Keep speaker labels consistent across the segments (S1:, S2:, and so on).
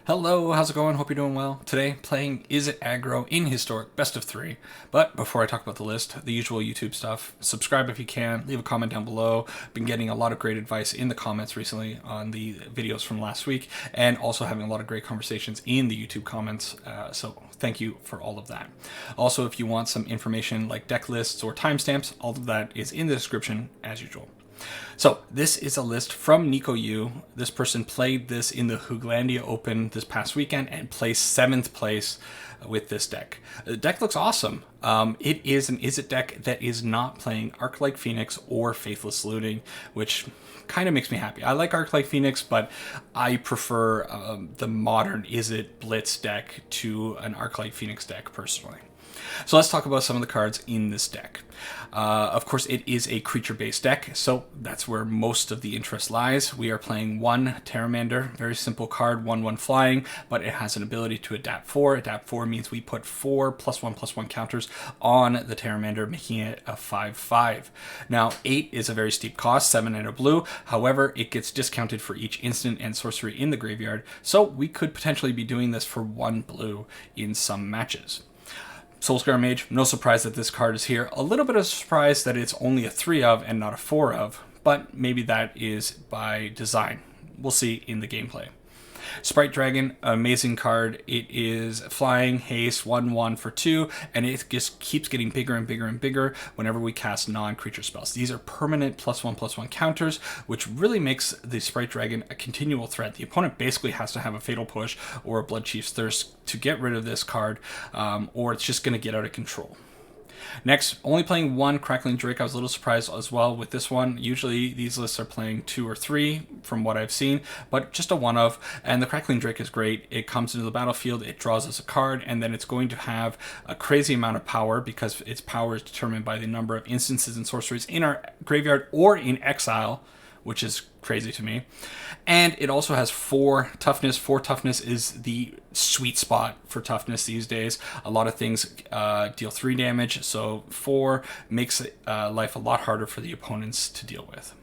S1: Hello, how's it going? Hope you're doing well. Today, playing Izzet Aggro in Historic Best of 3. But before I talk about the list, the usual YouTube stuff, subscribe if you can, leave a comment down below. Been getting a lot of great advice in the comments recently on the videos from last week, and also having a lot of great conversations in the YouTube comments, so thank you for all of that. Also, if you want some information like deck lists or timestamps, all of that is in the description as usual. So this is a list from Nico U. This person played this in the Hooglandia Open this past weekend and placed 7th place with this deck. The deck looks awesome. It is an Izzet deck that is not playing Arc-like Phoenix or Faithless Looting, which kind of makes me happy. I like Arc-like Phoenix, but I prefer the modern Izzet Blitz deck to an Arc-like Phoenix deck personally. So let's talk about some of the cards in this deck. Of course, it is a creature-based deck, so that's where most of the interest lies. We are playing one Pteramander, very simple card, 1/1 flying, but it has an ability to adapt 4. Adapt 4 means we put 4 +1/+1 counters on the Pteramander, making it a 5/5. Now, 8 is a very steep cost, 7 and a blue. However, it gets discounted for each instant and sorcery in the graveyard, so we could potentially be doing this for 1 blue in some matches. Soulscar Mage, no surprise that this card is here. A little bit of surprise that it's only a 3 of and not a 4 of, but maybe that is by design. We'll see in the gameplay. Sprite Dragon, amazing card. It is flying, haste, 1/1 for 2, and it just keeps getting bigger and bigger and bigger whenever we cast non-creature spells. These are permanent +1/+1 counters, which really makes the Sprite Dragon a continual threat. The opponent basically has to have a Fatal Push or a Bloodchief's Thirst to get rid of this card, or it's just going to get out of control. Next, only playing one Crackling Drake. I was a little surprised as well with this one. Usually these lists are playing 2 or 3 from what I've seen, but just a 1 of. And the Crackling Drake is great. It comes into the battlefield, it draws us a card, and then it's going to have a crazy amount of power because its power is determined by the number of instances and sorceries in our graveyard or in exile, which is crazy to me. And it also has 4 toughness. 4 toughness is the sweet spot for toughness these days. A lot of things deal 3 damage, so 4 makes life a lot harder for the opponents to deal with.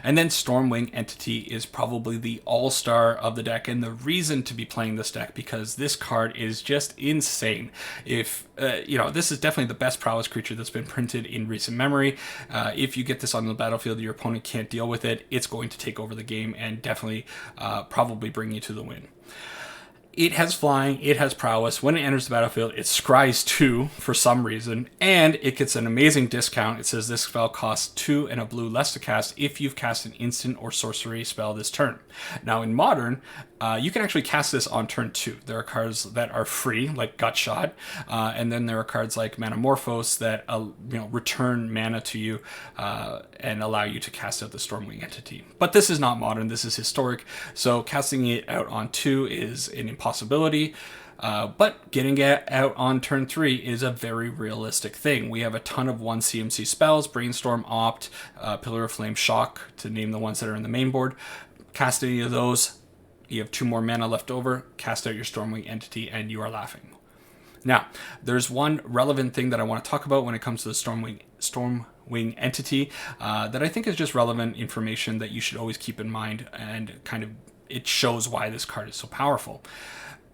S1: And then Stormwing Entity is probably the all-star of the deck, and the reason to be playing this deck because this card is just insane. If this is definitely the best prowess creature that's been printed in recent memory. If you get this on the battlefield, your opponent can't deal with it. It's going to take over the game and definitely probably bring you to the win. It has flying, it has prowess. When it enters the battlefield, it scries 2 for some reason, and it gets an amazing discount. It says this spell costs 2 and a blue less to cast if you've cast an instant or sorcery spell this turn. Now in Modern, you can actually cast this on turn 2. There are cards that are free, like Gutshot, and then there are cards like Manamorphose that return mana to you and allow you to cast out the Stormwing Entity. But this is not Modern, this is Historic, so casting it out on 2 is an impossibility. But getting it out on turn 3 is a very realistic thing. We have a ton of 1 CMC spells, Brainstorm, Opt, Pillar of Flame, Shock, to name the ones that are in the main board. Cast any of those, you have 2 more mana left over, cast out your Stormwing Entity, and you are laughing. Now, there's one relevant thing that I want to talk about when it comes to the Stormwing Entity that I think is just relevant information that you should always keep in mind, and kind of it shows why this card is so powerful.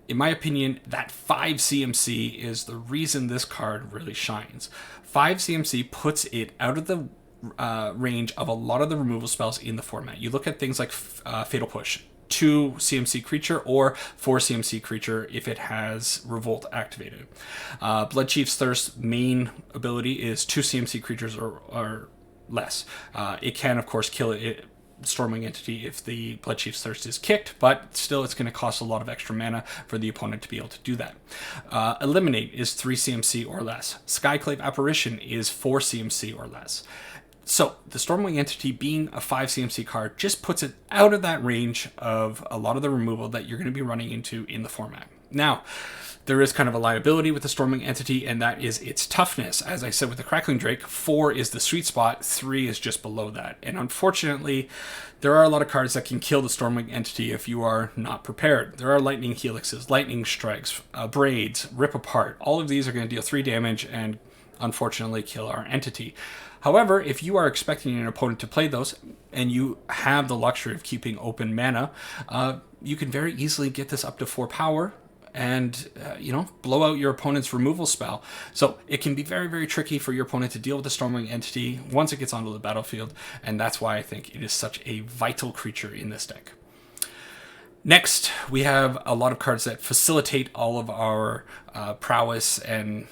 S1: In my opinion, that 5 CMC is the reason this card really shines. 5 CMC puts it out of the range of a lot of the removal spells in the format. You look at things like Fatal Push, 2 CMC creature or 4 CMC creature if it has Revolt activated. Bloodchief's Thirst main ability is 2 CMC creatures or less. It can, of course, kill it. Stormwing Entity if the Bloodchief's Thirst is kicked, but still it's going to cost a lot of extra mana for the opponent to be able to do that. Eliminate is 3 CMC or less. Skyclave Apparition is 4 CMC or less. So the Stormwing Entity being a 5 CMC card just puts it out of that range of a lot of the removal that you're going to be running into in the format. Now, there is kind of a liability with the Stormwing Entity, and that is its toughness. As I said with the Crackling Drake, 4 is the sweet spot, 3 is just below that. And unfortunately, there are a lot of cards that can kill the Stormwing Entity if you are not prepared. There are Lightning Helixes, Lightning Strikes, Braids, Rip Apart. All of these are going to deal 3 damage and unfortunately kill our entity. However, if you are expecting an opponent to play those and you have the luxury of keeping open mana, you can very easily get this up to 4 power and, blow out your opponent's removal spell. So it can be very, very tricky for your opponent to deal with the Stormwing entity once it gets onto the battlefield, and that's why I think it is such a vital creature in this deck. Next, we have a lot of cards that facilitate all of our prowess and,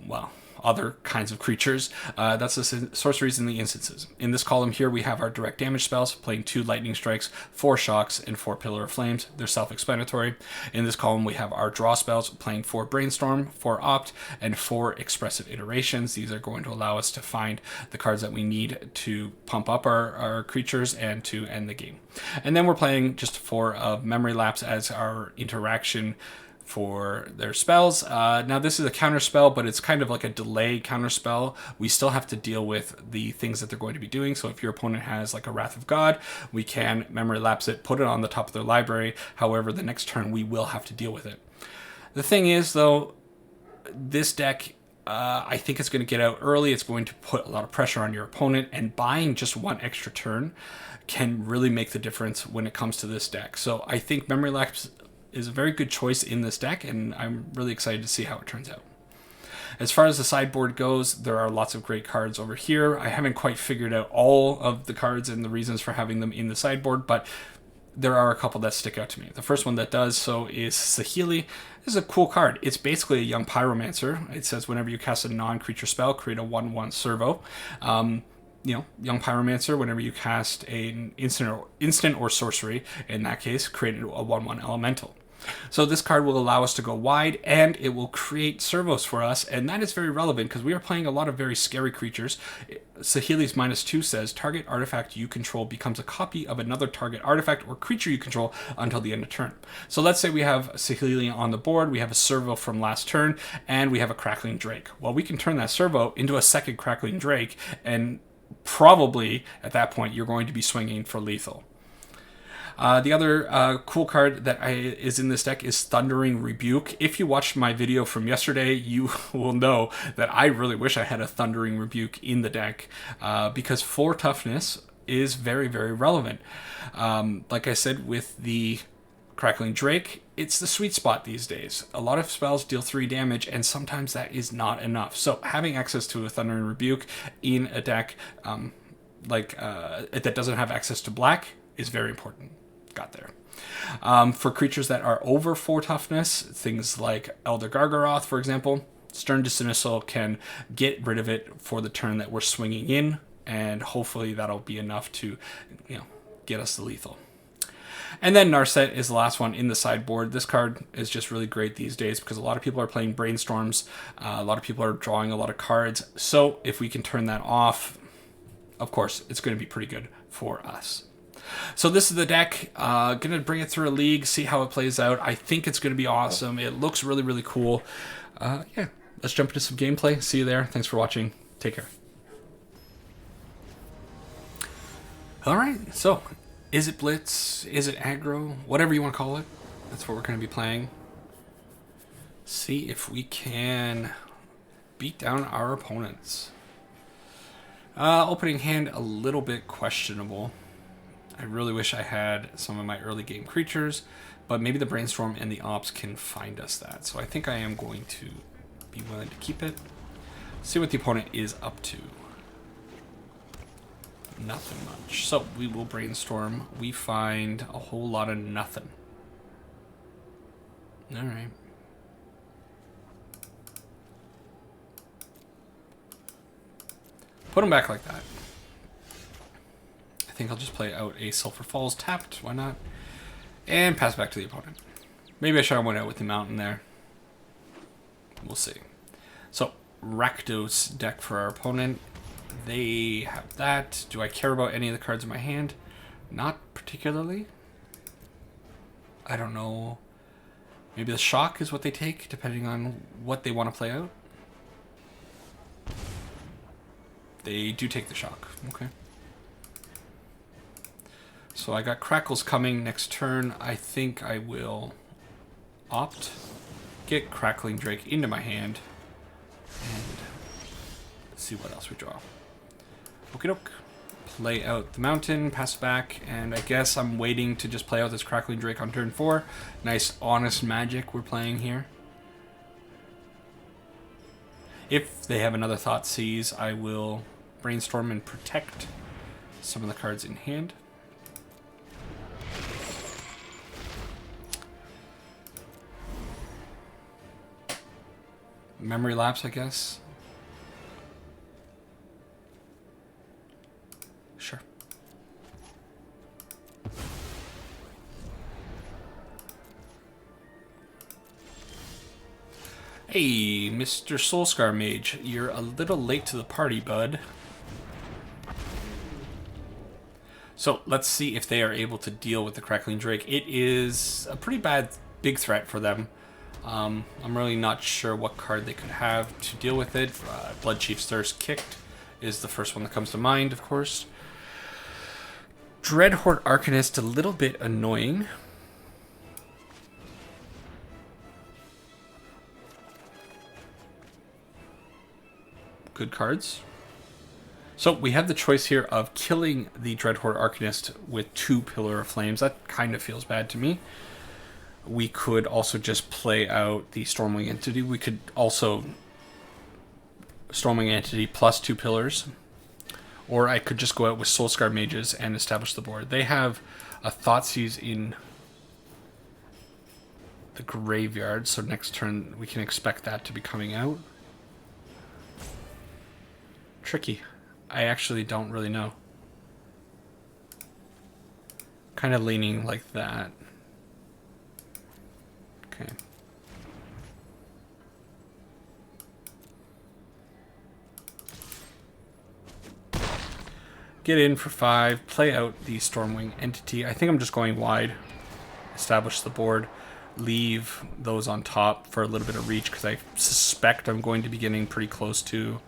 S1: well, other kinds of creatures. That's the sorceries and the instances. In this column here, we have our direct damage spells, playing 2 lightning strikes, 4 shocks, and 4 pillar of flames. They're self-explanatory. In this column, we have our draw spells, playing 4 brainstorm, 4 opt, and 4 expressive iterations. These are going to allow us to find the cards that we need to pump up our creatures and to end the game. And then we're playing just 4 of memory lapse as our interaction for their spells. Now this is a counter spell, but it's kind of like a delay counter spell. We still have to deal with the things that they're going to be doing. So if your opponent has like a Wrath of God, we can memory lapse it, put it on the top of their library. However, the next turn we will have to deal with it. The thing is though, this deck, I think it's going to get out early. It's going to put a lot of pressure on your opponent, and buying just 1 extra turn can really make the difference when it comes to this deck. So I think memory lapse is a very good choice in this deck, and I'm really excited to see how it turns out. As far as the sideboard goes, there are lots of great cards over here. I haven't quite figured out all of the cards and the reasons for having them in the sideboard, but there are a couple that stick out to me. The first one that does so is Saheeli. This is a cool card. It's basically a young pyromancer. It says whenever you cast a non-creature spell, create a 1/1 servo. Young pyromancer, whenever you cast an instant or sorcery, in that case, create a 1/1 elemental. So this card will allow us to go wide, and it will create servos for us, and that is very relevant because we are playing a lot of very scary creatures. Saheeli's -2 says, target artifact you control becomes a copy of another target artifact or creature you control until the end of turn. So let's say we have Saheeli on the board, we have a servo from last turn, and we have a Crackling Drake. Well, we can turn that servo into a second Crackling Drake, and probably at that point you're going to be swinging for lethal. The other cool card that is in this deck is Thundering Rebuke. If you watched my video from yesterday, you will know that I really wish I had a Thundering Rebuke in the deck because 4 toughness is very, very relevant. Like I said, with the Crackling Drake, it's the sweet spot these days. A lot of spells deal 3 damage, and sometimes that is not enough. So having access to a Thundering Rebuke in a deck that doesn't have access to black is very important. Got there. For creatures that are over 4 toughness, things like Elder Gargaroth, for example, Stern Dismissal can get rid of it for the turn that we're swinging in, and hopefully that'll be enough to, get us the lethal. And then Narset is the last one in the sideboard. This card is just really great these days because a lot of people are playing brainstorms. A lot of people are drawing a lot of cards. So if we can turn that off, of course, it's going to be pretty good for us. So this is the deck. Going to bring it through a league, see how it plays out. I think it's going to be awesome. It looks really, really cool. Let's jump into some gameplay. See you there. Thanks for watching. Take care. All right, so Izzet Blitz, Izzet Aggro, whatever you want to call it. That's what we're going to be playing. See if we can beat down our opponents. Opening hand, a little bit questionable. I really wish I had some of my early game creatures, but maybe the Brainstorm and the Ops can find us that. So I think I am going to be willing to keep it. See what the opponent is up to. Nothing much. So we will Brainstorm. We find a whole lot of nothing. Alright. Put them back like that. I think I'll just play out a Sulphur Falls tapped. Why not? And pass back to the opponent. Maybe I should have went out with the mountain there. We'll see. So, Rakdos deck for our opponent. They have that. Do I care about any of the cards in my hand? Not particularly. I don't know. Maybe the shock is what they take, depending on what they want to play out. They do take the shock. Okay. So I got Crackles coming next turn. I think I will opt, get Crackling Drake into my hand, and see what else we draw. Okie doke. Play out the mountain, pass it back, and I guess I'm waiting to just play out this Crackling Drake on turn 4. Nice honest magic we're playing here. If they have another Thoughtseize, I will brainstorm and protect some of the cards in hand. Memory lapse, I guess. Sure. Hey, Mr. Soulscar Mage, you're a little late to the party, bud. So let's see if they are able to deal with the Crackling Drake. It is a pretty big threat for them. I'm really not sure what card they could have to deal with it. Bloodchief's Thirst Kicked is the first one that comes to mind, of course. Dreadhorde Arcanist, a little bit annoying. Good cards. So we have the choice here of killing the Dreadhorde Arcanist with 2 Pillar of Flames. That kind of feels bad to me. We could also just play out the Stormwing Entity. We could also Stormwing Entity plus 2 Pillars. Or I could just go out with Soulscar Mages and establish the board. They have a Thoughtseize in the graveyard, so next turn we can expect that to be coming out. Tricky. I actually don't really know. Kind of leaning like that. Okay. Get in for 5, play out the Stormwing Entity. I think I'm just going wide. Establish the board. Leave those on top for a little bit of reach because I suspect I'm going to be getting pretty close to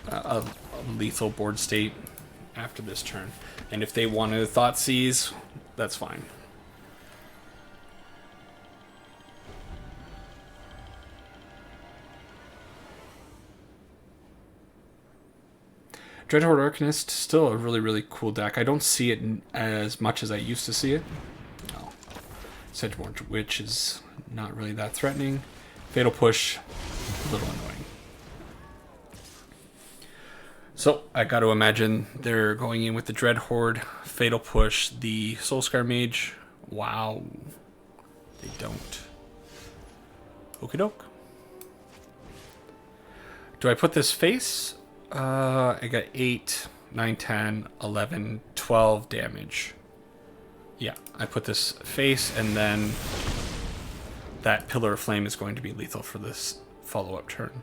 S1: a lethal board state after this turn. And if they want to Thoughtseize, that's fine. Dreadhorde Arcanist, still a really, really cool deck. I don't see it as much as I used to see it. Oh. Sedgeborn Witch is not really that threatening. Fatal Push, a little annoying. So, I got to imagine they're going in with the Dreadhorde, Fatal Push, the Soulscar Mage. Wow. They don't. Okie doke. Do I put this face? I got 8, 9, 10, 11, 12 damage. Yeah, I put this face, and then that Pillar of Flame is going to be lethal for this follow-up turn.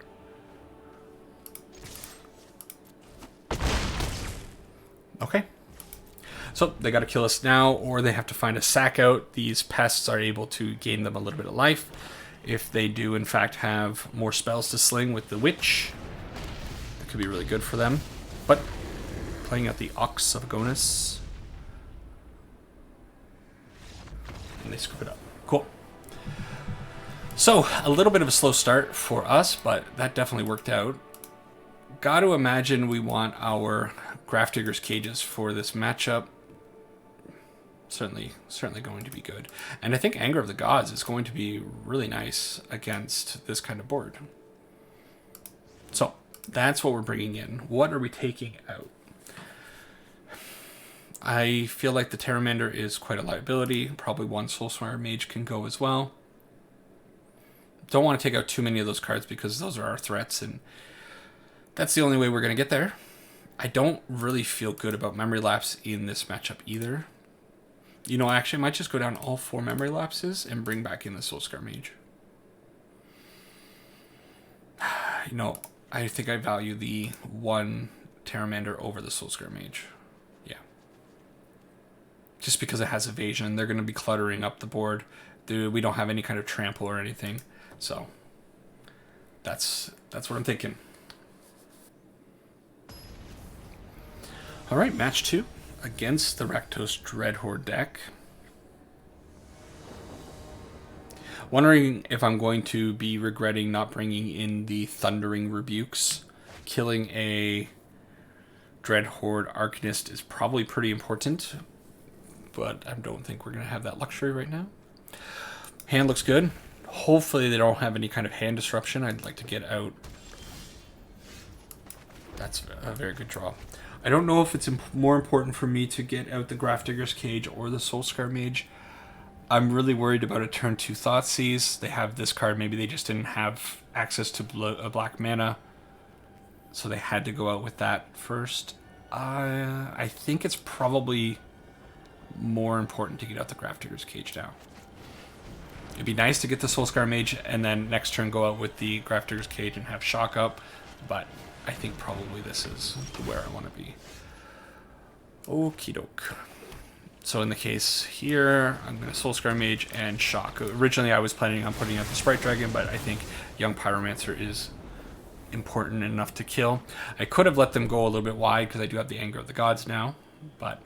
S1: Okay. So they got to kill us now, or they have to find a sack out. These pests are able to gain them a little bit of life. If they do, in fact, have more spells to sling with the Witch, that could be really good for them. But playing out the Ox of Agonis, and they scoop it up. Cool. So, a little bit of a slow start for us, but that definitely worked out. Got to imagine we want our Grafdigger's Cages for this matchup. Certainly going to be good. And I think Anger of the Gods is going to be really nice against this kind of board. So, that's what we're bringing in. What are we taking out? I feel like the Terramander is quite a liability. Probably one Soulscar Mage can go as well. Don't want to take out too many of those cards because those are our threats, and that's the only way we're going to get there. I don't really feel good about Memory Lapse in this matchup either. You know, actually, I might just go down all 4 Memory Lapses and bring back in the Soulscar Mage. You know, I think I value the 1 Terramander over the Soulscar Mage. Yeah. Just because it has evasion, they're going to be cluttering up the board. We don't have any kind of trample or anything. So, that's what I'm thinking. Alright, match 2 against the Rakdos Dreadhorde deck. Wondering if I'm going to be regretting not bringing in the Thundering Rebukes. killing a Dreadhorde Arcanist is probably pretty important, but I don't think we're going to have that luxury right now. Hand looks good. Hopefully they don't have any kind of hand disruption. I'd like to get out. That's a very good draw. I don't know if it's more important for me to get out the Grafdigger's Cage or the Soulscar Mage. I'm really worried about a turn 2 Thoughtseize. They have this card. Maybe they just didn't have access to black mana, so they had to go out with that first. I think it's probably more important to get out the Grafdigger's Cage now. It'd be nice to get the Soulscar Mage and then next turn go out with the Grafdigger's Cage and have Shock up, but I think probably this is where I want to be. Okie doke. So in the case here, I'm going to Soulscar Mage and Shock. Originally I was planning on putting out the Sprite Dragon, but I think Young Pyromancer is important enough to kill. I could have let them go a little bit wide because I do have the Anger of the Gods now, but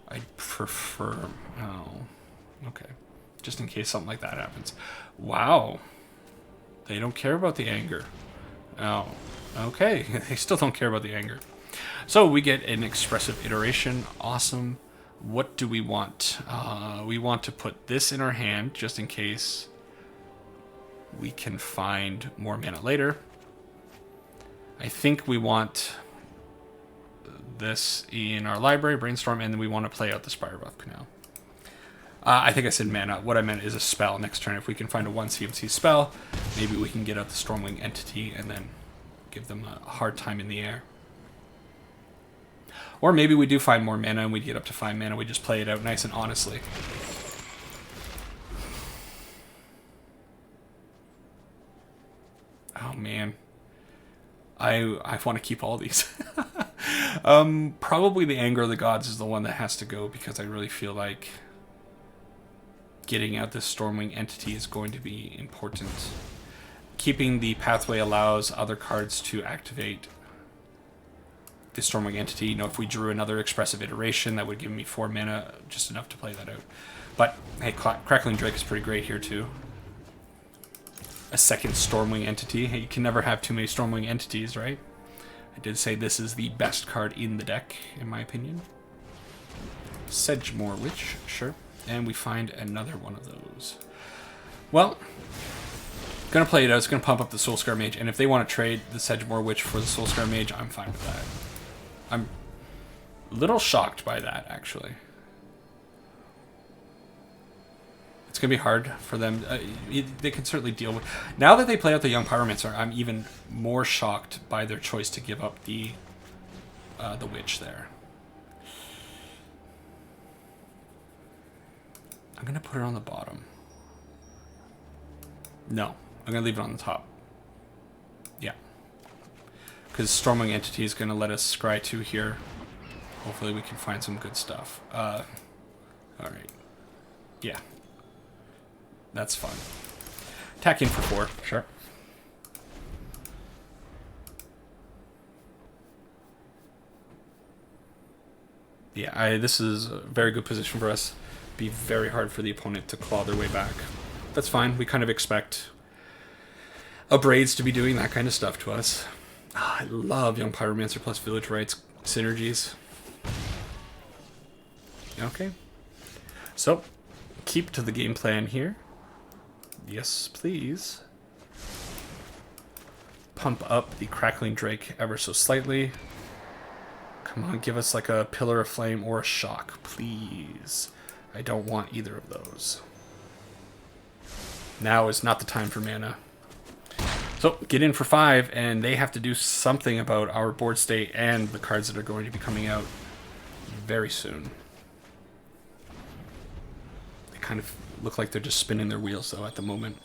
S1: I prefer... Oh, okay. Just in case something like that happens. Wow. They don't care about the Anger. Oh, okay. They still don't care about the Anger. So we get an Expressive Iteration. Awesome. What do we want? We want to put this in our hand just in case we can find more mana later. I think we want this in our library, Brainstorm, and then we want to play out the Spire Buff Canal. I think I said mana. What I meant is a spell next turn. If we can find a 1 CMC spell, maybe we can get out the Stormwing Entity and then give them a hard time in the air. Or maybe we do find more mana and we get up to 5 mana. We just play it out nice and honestly. Oh man. I want to keep all these. Probably the Anger of the Gods is the one that has to go because I really feel like getting out this Stormwing Entity is going to be important. Keeping the pathway allows other cards to activate the Stormwing Entity. You know, if we drew another Expressive Iteration, that would give me 4 mana, just enough to play that out. But, hey, Crackling Drake is pretty great here, too. A second Stormwing Entity. Hey, you can never have too many Stormwing Entities, right? I did say this is the best card in the deck, in my opinion. Sedgemoor Witch, sure. And we find another one of those. Well, gonna play it out. It's gonna pump up the Soulscar Mage, and if they want to trade the Sedgemoor Witch for the Soulscar Mage, I'm fine with that. I'm a little shocked by that, actually. It's gonna be hard for them. They can certainly deal with. Now that they play out the Young Pyromancer, I'm even more shocked by their choice to give up the Witch there. I'm going to put it on the bottom. No, I'm going to leave it on the top. Yeah. Because Stormwing Entity is going to let us scry 2 here. Hopefully we can find some good stuff. Alright. Yeah. That's fun. Attack in for 4. Sure. Yeah, this is a very good position for us. Be very hard for the opponent to claw their way back. That's fine. We kind of expect Braids to be doing that kind of stuff to us. I love Young Pyromancer plus Village Rites synergies. Okay. So, keep to the game plan here. Yes, please. Pump up the Crackling Drake ever so slightly. Come on, give us like a Pillar of Flame or a Shock, please. I don't want either of those. Now is not the time for mana. So, get in for 5, and they have to do something about our board state and the cards that are going to be coming out very soon. They kind of look like they're just spinning their wheels, though, at the moment.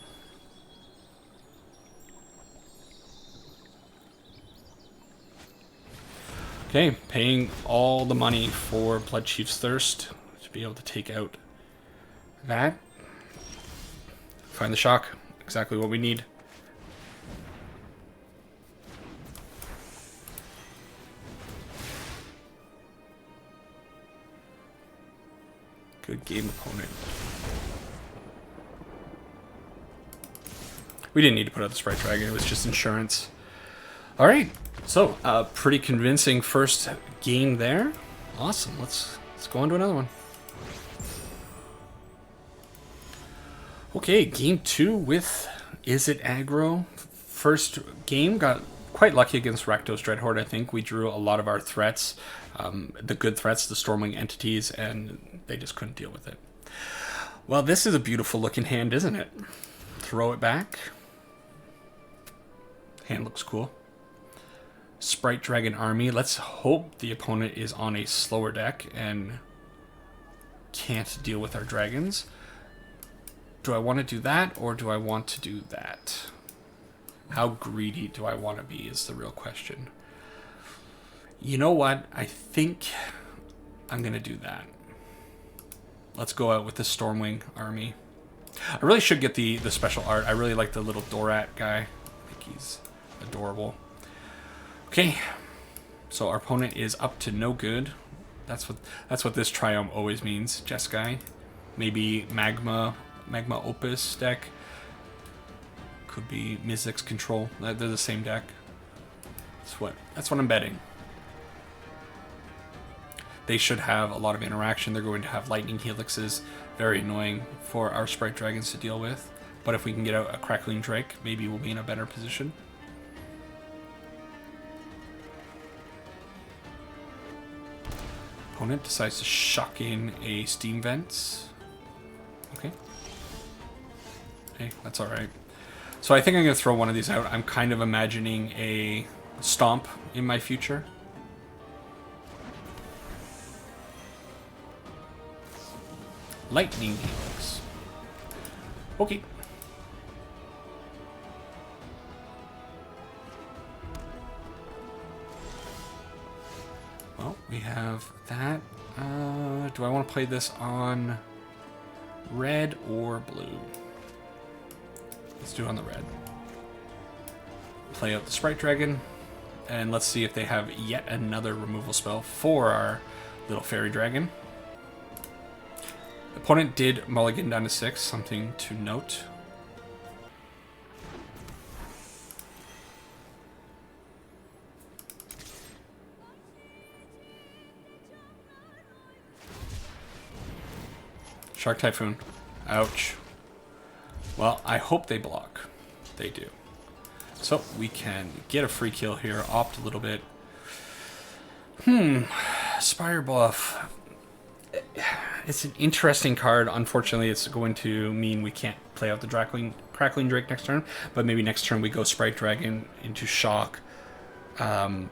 S1: Okay, paying all the money for Bloodchief's Thirst to be able to take out that. Find the Shock. Exactly what we need. Good game, opponent. We didn't need to put out the Sprite Dragon. It was just insurance. All right, so pretty convincing first game there. Awesome. Let's go on to another one. Okay, game 2 with Izzet Aggro. First game, got quite lucky against Rakdos Dreadhorde. I think we drew a lot of our threats, the good threats, the Stormwing entities, and they just couldn't deal with it. Well, this is a beautiful looking hand, isn't it? Throw it back. Hand looks cool. Sprite Dragon Army. Let's hope the opponent is on a slower deck and can't deal with our dragons. Do I want to do that, or do I want to do that? How greedy do I want to be is the real question. You know what? I think I'm going to do that. Let's go out with the Stormwing Army. I really should get the special art. I really like the little Dorat guy. I think he's adorable. Okay, so our opponent is up to no good. That's what this Triumph always means. Jeskai, maybe Magma Opus deck. Could be Mizzix Control. They're the same deck. That's what I'm betting. They should have a lot of interaction. They're going to have lightning helixes. Very annoying for our Sprite Dragons to deal with. But if we can get out a Crackling Drake, maybe we'll be in a better position. Opponent decides to shock in a Steam Vents. Okay. Hey, that's alright. So I think I'm going to throw one of these out. I'm kind of imagining a Stomp in my future. Lightning Helix. Okay. Well, we have that. Do I want to play this on red or blue? Let's do it on the red. Play out the Sprite Dragon, and let's see if they have yet another removal spell for our little Fairy Dragon. Opponent did mulligan down to 6, something to note. Shark Typhoon. Ouch. Well, I hope they block. They do. So we can get a free kill here, opt a little bit. Spire Bluff. It's an interesting card. Unfortunately, it's going to mean we can't play out the Crackling Drake next turn, but maybe next turn we go Sprite Dragon into Shock, and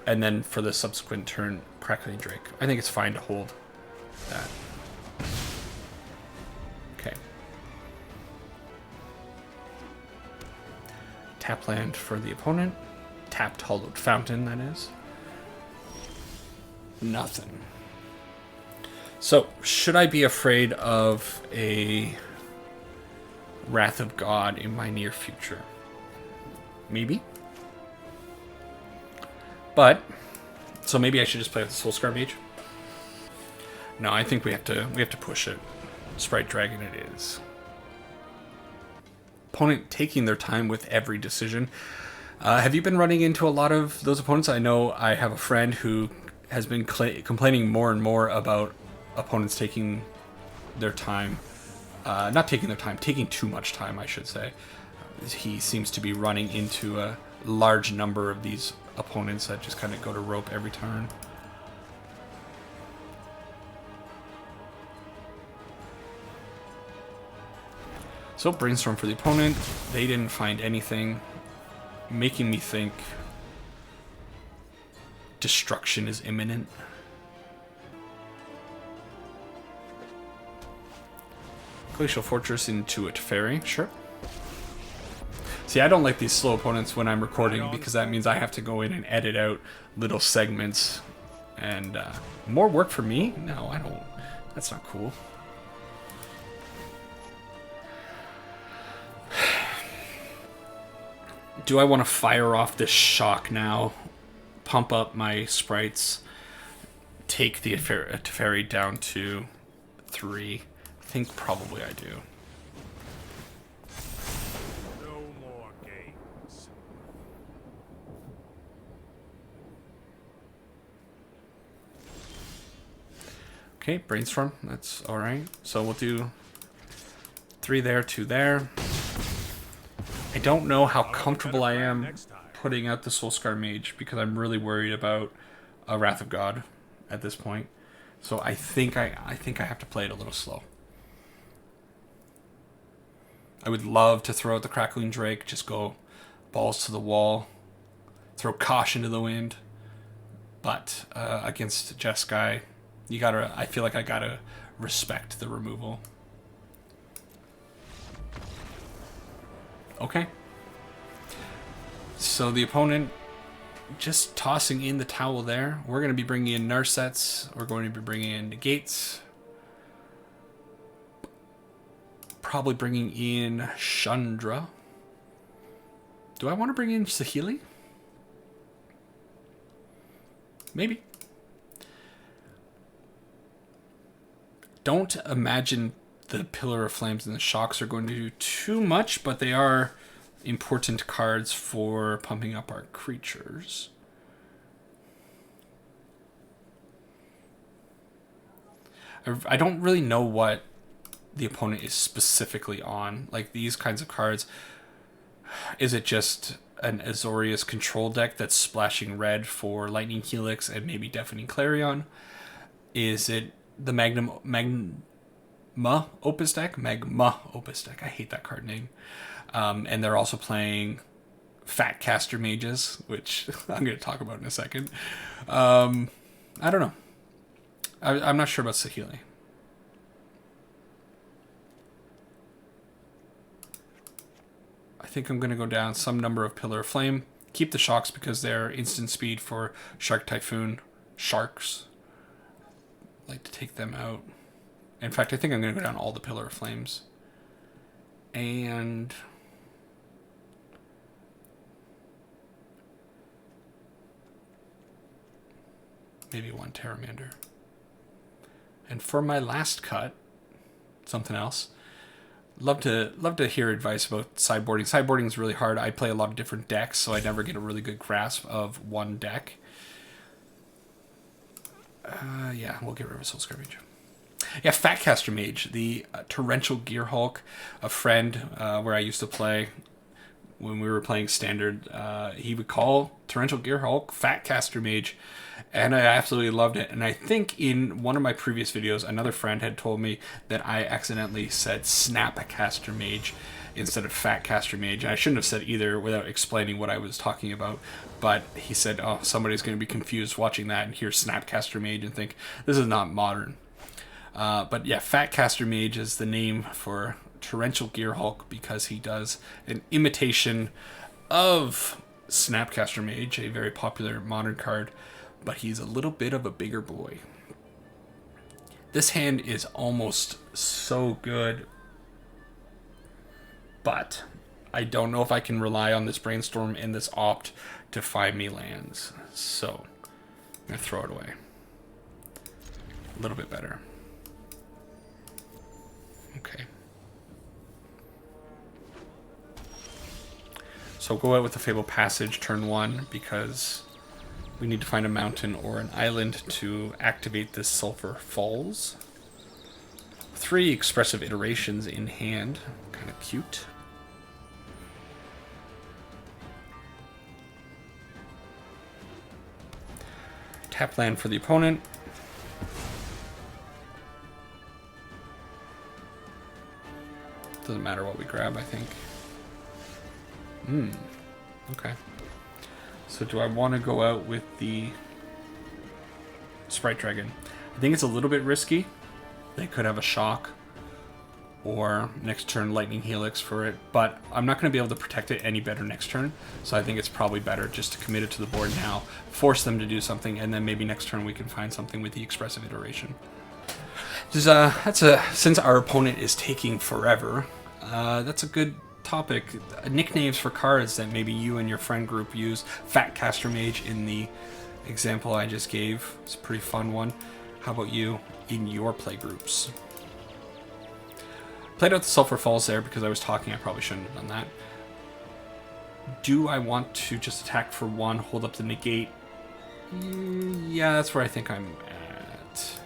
S1: then for the subsequent turn, Crackling Drake. I think it's fine to hold that. Okay. Tap land for the opponent. Tapped Hollowed Fountain, that is. Nothing. So, should I be afraid of a Wrath of God in my near future? Maybe. But, so maybe I should just play with the Soul Scar Mage? No, I think we have to push it. Sprite Dragon it is. Opponent taking their time with every decision. Have you been running into a lot of those opponents? I know I have a friend who has been complaining more and more about opponents taking their time. Not taking their time, taking too much time, I should say. He seems to be running into a large number of these opponents that just kind of go to rope every turn. So Brainstorm for the opponent. They didn't find anything, making me think destruction is imminent. Glacial Fortress into a Teferi, sure. See, I don't like these slow opponents when I'm recording because that means I have to go in and edit out little segments. And more work for me? No, I don't. That's not cool. Do I want to fire off this Shock now? Pump up my sprites. Take the Teferi down to 3. I think probably I do.
S2: No more games.
S1: Okay, Brainstorm. That's all right. So we'll do 3 there, 2 there. I don't know how comfortable I am putting out the Soulscar Mage because I'm really worried about a Wrath of God at this point. So I think I have to play it a little slow. I would love to throw out the Crackling Drake, just go balls to the wall, throw caution to the wind. But against Jeskai, I feel like I gotta respect the removal. Okay. So the opponent just tossing in the towel there. We're going to be bringing in Narsets. We're going to be bringing in Negates. Probably bringing in Chandra. Do I want to bring in Saheeli? Maybe. Don't imagine the Pillar of Flames and the Shocks are going to do too much, but they are important cards for pumping up our creatures. I don't really know what the opponent is specifically on. Like these kinds of cards, is it just an Azorius control deck that's splashing red for Lightning Helix and maybe Deafening Clarion? Is it the Magma Opus deck? Magma Opus deck. I hate that card name. And they're also playing Fat Caster Mages, which I'm going to talk about in a second. I don't know. I'm not sure about Saheeli. I think I'm going to go down some number of Pillar of Flame. Keep the Shocks because they're instant speed for Shark Typhoon. Sharks. I'd like to take them out. In fact, I think I'm going to go down all the Pillar of Flames. And maybe one Terramander. And for my last cut, something else. Love to hear advice about sideboarding. Sideboarding is really hard. I play a lot of different decks, so I never get a really good grasp of one deck. Yeah, we'll get rid of Soulscar Mage. Yeah, Fatcaster Mage, the Torrential Gearhulk, a friend where I used to play when we were playing Standard. He would call Torrential Gearhulk Fatcaster Mage, and I absolutely loved it. And I think in one of my previous videos, another friend had told me that I accidentally said Snapcaster Mage instead of Fatcaster Mage. And I shouldn't have said either without explaining what I was talking about. But he said, oh, somebody's going to be confused watching that and hear Snapcaster Mage and think, this is not modern. But yeah, Fatcaster Mage is the name for Torrential Gearhulk because he does an imitation of Snapcaster Mage, a very popular modern card, but he's a little bit of a bigger boy. This hand is almost so good, but I don't know if I can rely on this Brainstorm and this Opt to find me lands. So I'm going to throw it away. A little bit better. Okay. So go out with the Fable Passage turn 1 because we need to find a mountain or an island to activate this Sulphur Falls. 3 Expressive Iterations in hand. Kind of cute. Tap land for the opponent. Doesn't matter what we grab, I think. Okay. So do I want to go out with the Sprite Dragon? I think it's a little bit risky. They could have a Shock or next turn Lightning Helix for it, but I'm not going to be able to protect it any better next turn, so I think it's probably better just to commit it to the board now, force them to do something, and then maybe next turn we can find something with the Expressive Iteration. Since our opponent is taking forever, that's a good topic. Nicknames for cards that maybe you and your friend group use. Fatcaster Mage in the example I just gave. It's a pretty fun one. How about you in your play groups? Played out the Sulphur Falls there because I was talking. I probably shouldn't have done that. Do I want to just attack for 1, hold up the negate? Yeah, that's where I think I'm at.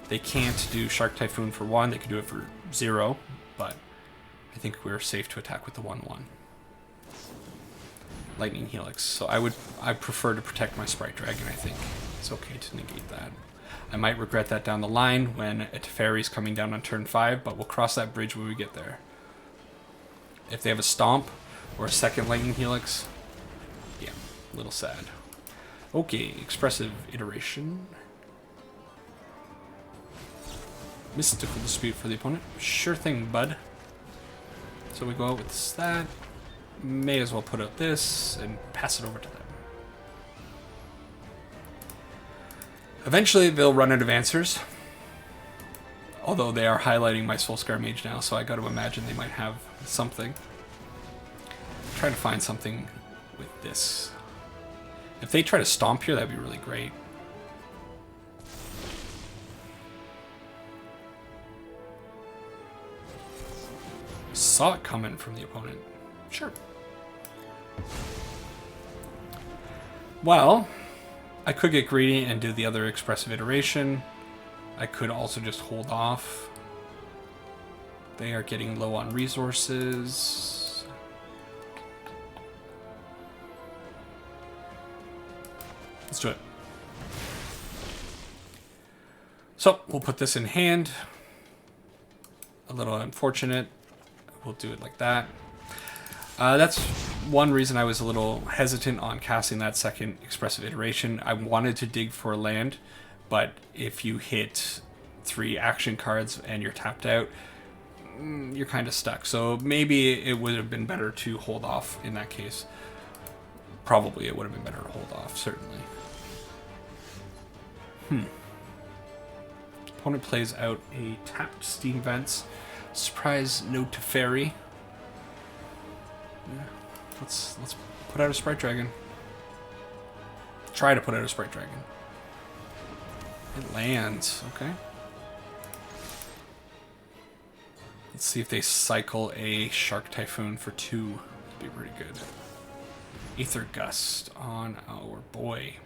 S1: They can't do Shark Typhoon for 1. They could do it for 0, but I think we're safe to attack with the 1/1. Lightning Helix. So I prefer to protect my Sprite Dragon, I think. It's okay to negate that. I might regret that down the line when a Teferi's coming down on turn 5, but we'll cross that bridge when we get there. If they have a Stomp or a second Lightning Helix, yeah, a little sad. Okay, Expressive Iteration. Mystical Dispute for the opponent. Sure thing, bud. So we go out with that. May as well put out this and pass it over to them. Eventually they'll run out of answers. Although they are highlighting my Soulscar Mage now, so I got to imagine they might have something. Try to find something with this. If they try to Stomp here, that'd be really great. Saw it coming from the opponent. Sure. Well, I could get greedy and do the other Expressive Iteration. I could also just hold off. They are getting low on resources. Let's do it. So, we'll put this in hand. A little unfortunate. We'll do it like that. That's one reason I was a little hesitant on casting that second Expressive Iteration. I wanted to dig for a land, but if you hit 3 action cards and you're tapped out, you're kind of stuck. So maybe it would have been better to hold off in that case. Probably it would have been better to hold off, certainly. Opponent plays out a tapped Steam Vents. Surprise, no Teferi. Yeah, let's put out a Sprite Dragon. Try to put out a Sprite Dragon. It lands, okay. Let's see if they cycle a Shark Typhoon for 2. That'd be pretty good. Aether Gust on our boy.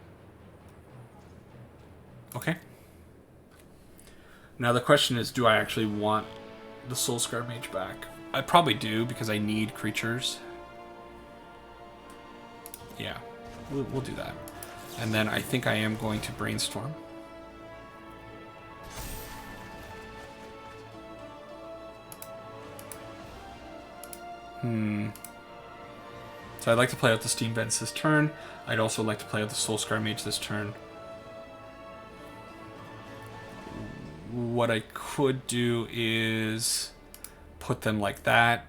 S1: Okay. Now the question is, do I actually want the Soulscar Mage back? I probably do, because I need creatures. Yeah, we'll do that. And then I think I am going to Brainstorm. So I'd like to play out the Steam Vents this turn. I'd also like to play out the Soulscar Mage this turn. What I could do is put them like that,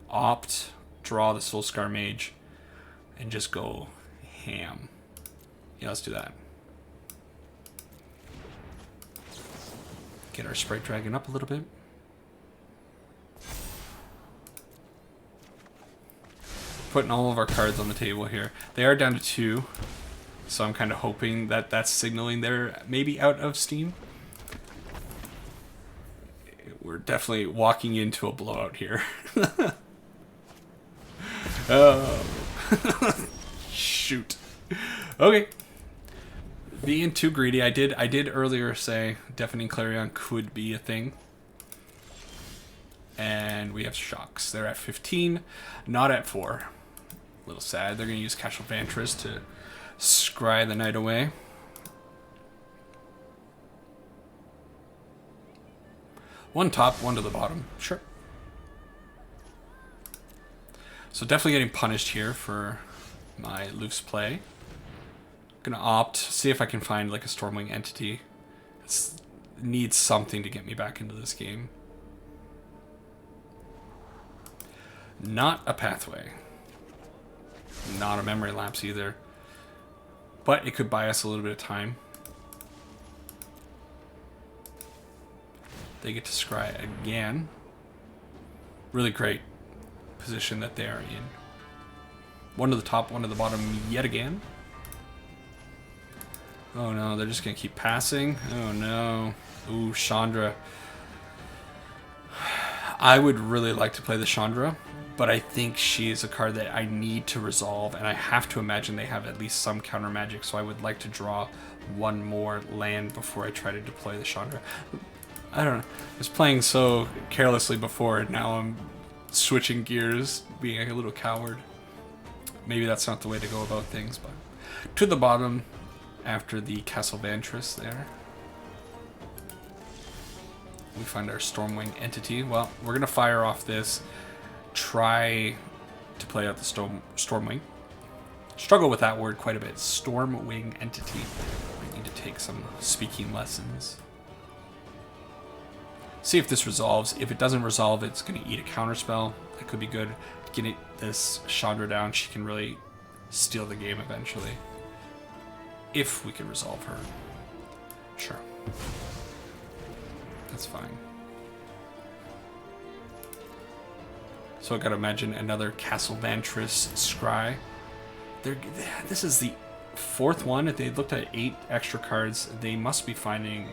S1: opt, draw the Soulscar Mage, and just go ham. Yeah, let's do that. Get our Sprite Dragon up a little bit. Putting all of our cards on the table here. They are down to 2, so I'm kind of hoping that that's signaling they're maybe out of steam. We're definitely walking into a blowout here. Oh. Shoot. Okay. Being too greedy. I did earlier say Deafening Clarion could be a thing. And we have Shocks. They're at 15, not at 4. A little sad. They're going to use Casual Vantress to scry the night away. One top, one to the bottom. Sure. So definitely getting punished here for my loose play. Gonna opt, see if I can find like a Stormwing entity. It needs something to get me back into this game. Not a Pathway. Not a Memory Lapse either. But it could buy us a little bit of time. They get to scry again. Really great position that they are in. One to the top, one to the bottom yet again. Oh no, they're just going to keep passing. Oh no. Ooh, Chandra. I would really like to play the Chandra. but I think she is a card that I need to resolve, and I have to imagine they have at least some counter magic, so I would like to draw one more land before I try to deploy the Chandra. I don't know. I was playing so carelessly before, and now I'm switching gears, being a little coward. Maybe that's not the way to go about things, but to the bottom after the Castle Vantress there. We find our Stormwing entity. Well, we're going to fire off this. Try to play out the Stormwing. Struggle with that word quite a bit. Stormwing entity. I need to take some speaking lessons. See if this resolves. If it doesn't resolve, it's going to eat a counterspell. That could be good. Getting this Chandra down, she can really steal the game eventually. If we can resolve her. Sure. That's fine. So I gotta imagine another Castle Vantress Scry. This is the 4th one. If they looked at 8 extra cards, they must be finding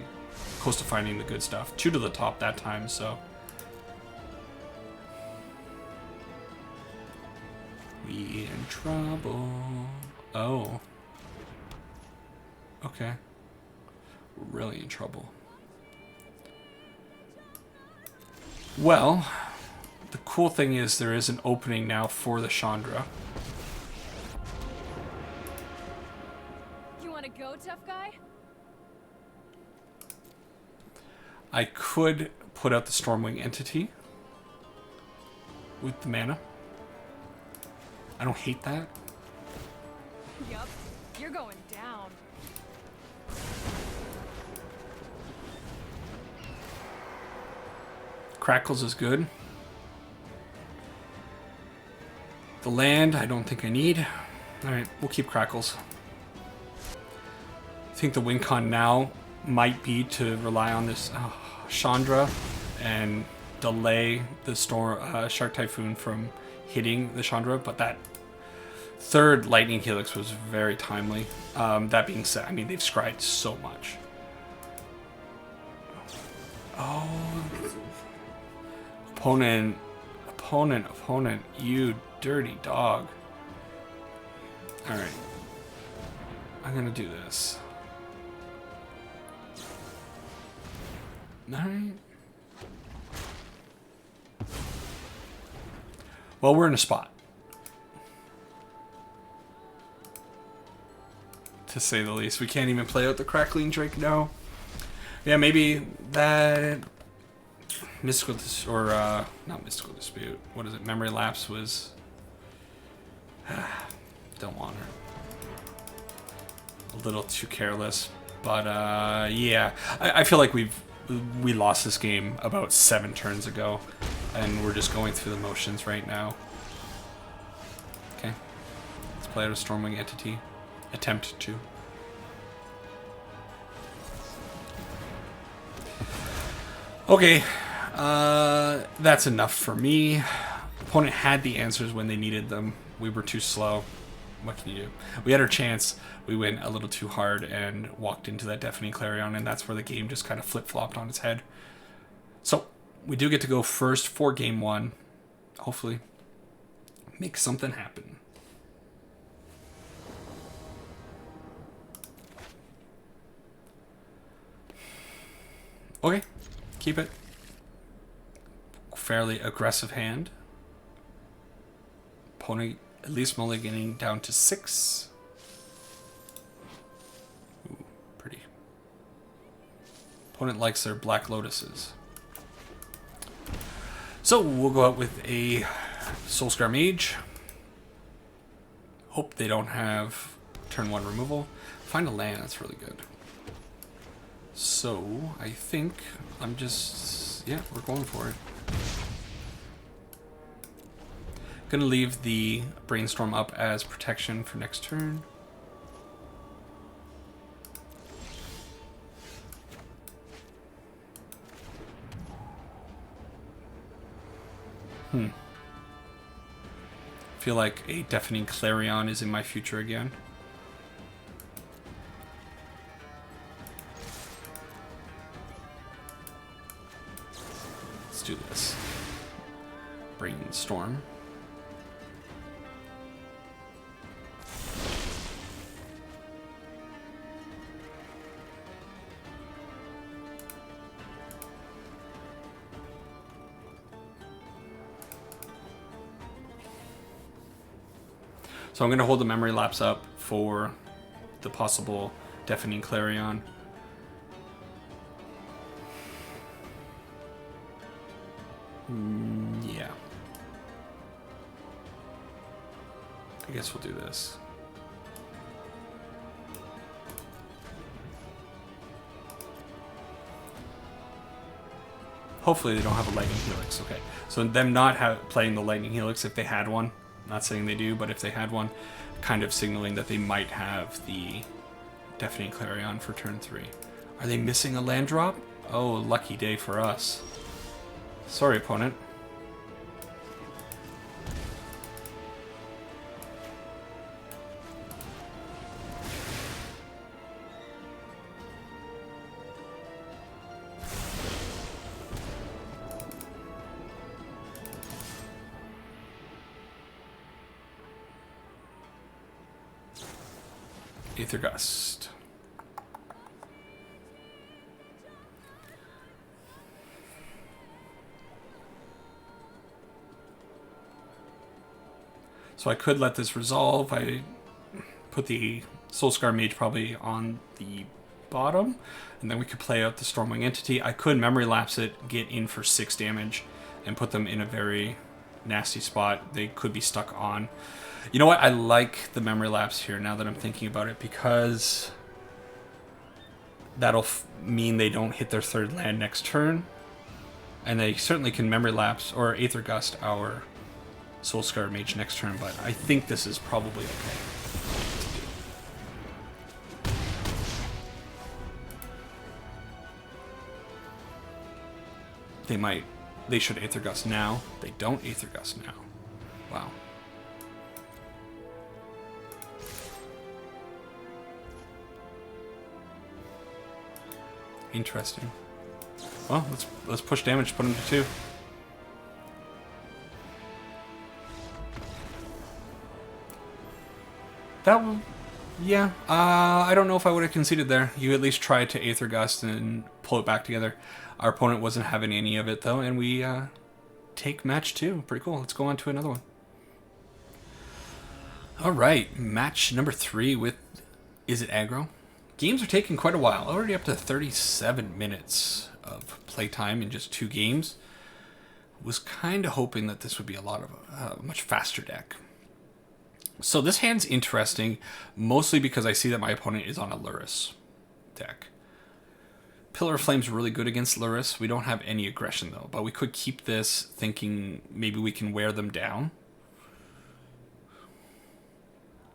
S1: close to finding the good stuff. 2 to the top that time, so. We in trouble. Oh. Okay. We're really in trouble. Well, the cool thing is there is an opening now for the Chandra.
S2: You want to go, tough guy?
S1: I could put out the Stormwing entity with the mana. I don't hate that.
S2: Yup, you're going down.
S1: Crackles is good. The land, I don't think I need. Alright, we'll keep Crackles. I think the win con now might be to rely on this Chandra and delay the Shark Typhoon from hitting the Chandra, but that 3rd Lightning Helix was very timely. That being said, I mean, they've scryed so much. Oh. Opponent, you dirty dog. Alright. I'm gonna do this. Alright. Well, we're in a spot. To say the least. We can't even play out the Crackling Drake now. Yeah, maybe that Mystical not Mystical Dispute. What is it? Memory Lapse was don't want her. A little too careless. But yeah. I feel like we lost this game about 7 turns ago. And we're just going through the motions right now. Okay. Let's play out a Stormwing entity. Attempt to. Okay. That's enough for me. Opponent had the answers when they needed them. We were too slow. What can you do? We had our chance. We went a little too hard and walked into that Deafening Clarion, and that's where the game just kind of flip-flopped on its head. So, we do get to go first for game 1. Hopefully, make something happen. Okay, keep it. Fairly aggressive hand. Opponent at least mulliganing down to 6. Ooh, pretty. Opponent likes their Black Lotuses. So we'll go out with a Soulscar Mage. Hope they don't have turn 1 removal. Find a land, that's really good. So I think I'm just, yeah, we're going for it. Gonna leave the Brainstorm up as protection for next turn. Feel like a Deafening Clarion is in my future again. Let's do this. Brainstorm. So I'm going to hold the memory lapse up for the possible Deafening Clarion. Yeah. I guess we'll do this. Hopefully they don't have a Lightning Helix. Okay. So them not playing the Lightning Helix, if they had one, not saying they do, but if they had one, kind of signaling that they might have the Deafening Clarion for turn 3. Are they missing a land drop? Oh, lucky day for us. Sorry, opponent. Aether Gust. So I could let this resolve. I put the Soulscar Mage probably on the bottom, and then we could play out the Stormwing Entity. I could memory lapse it, get in for 6 damage, and put them in a very nasty spot. They could be stuck on. You know what? I like the memory lapse here now that I'm thinking about it, because that'll mean they don't hit their 3rd land next turn, and they certainly can memory lapse or Aether Gust our Soulscar Mage next turn, but I think this is probably okay to do. They should Aether Gust now. They don't Aether Gust now. Wow. Interesting. Well, let's push damage, put him to 2. That will, yeah. I don't know if I would have conceded there. You at least tried to Aether Gust and pull it back together. Our opponent wasn't having any of it though, and we take match 2. Pretty cool. Let's go on to another one. All right, match number 3 with Izzet Aggro. Games are taking quite a while. Already up to 37 minutes of playtime in just 2 games. Was kind of hoping that this would be a lot of a much faster deck. So this hand's interesting, mostly because I see that my opponent is on a Lurrus deck. Pillar of Flame's really good against Lurrus. We don't have any aggression though, but we could keep this thinking maybe we can wear them down.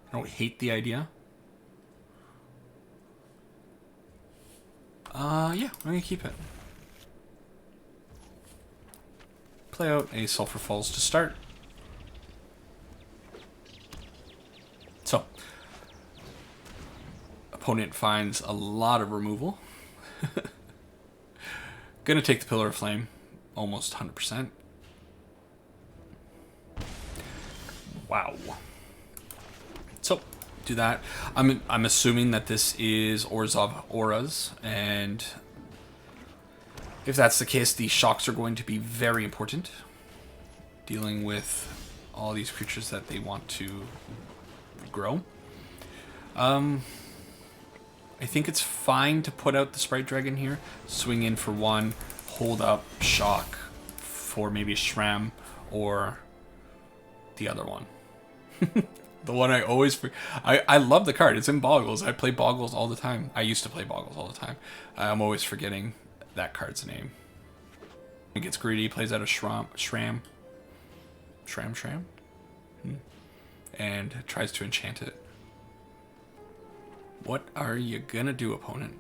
S1: I don't hate the idea. Yeah, I'm gonna keep it. Play out a Sulphur Falls to start. So, opponent finds a lot of removal. Gonna take the Pillar of Flame, almost 100%. Wow. So, do that. I'm assuming that this is Orzhov auras, and if that's the case, the shocks are going to be very important. Dealing with all these creatures that they want to grow. I think it's fine to put out the Sprite Dragon here. Swing in for 1, hold up, shock for maybe a Shram or the other one. The one I always... I love the card. It's in Boggles. I play Boggles all the time. I used to play Boggles all the time. I'm always forgetting that card's name. He gets greedy, plays out a Shram. And tries to enchant it. What are you gonna do, opponent?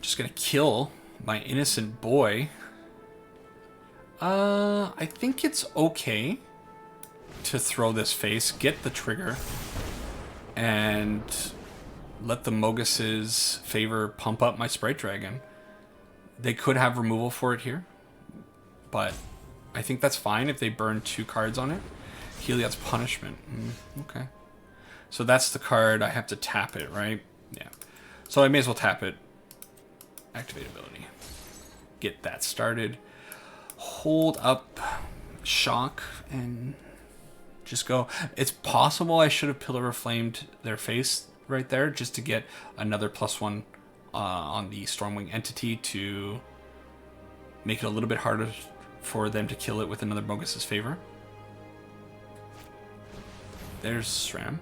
S1: Just gonna kill my innocent boy. I think it's okay to throw this face, get the trigger, and let the Mogus's favor pump up my Sprite Dragon. They could have removal for it here, but I think that's fine if they burn 2 cards on it. Heliod's Punishment. Okay. So that's the card. I have to tap it, right? Yeah. So I may as well tap it. Activate ability. Get that started. Hold up Shock and Just go. It's possible I should have Pillar of Flamed their face right there just to get another +1 on the Stormwing entity to make it a little bit harder for them to kill it with another Mogus's Favor. There's SRAM.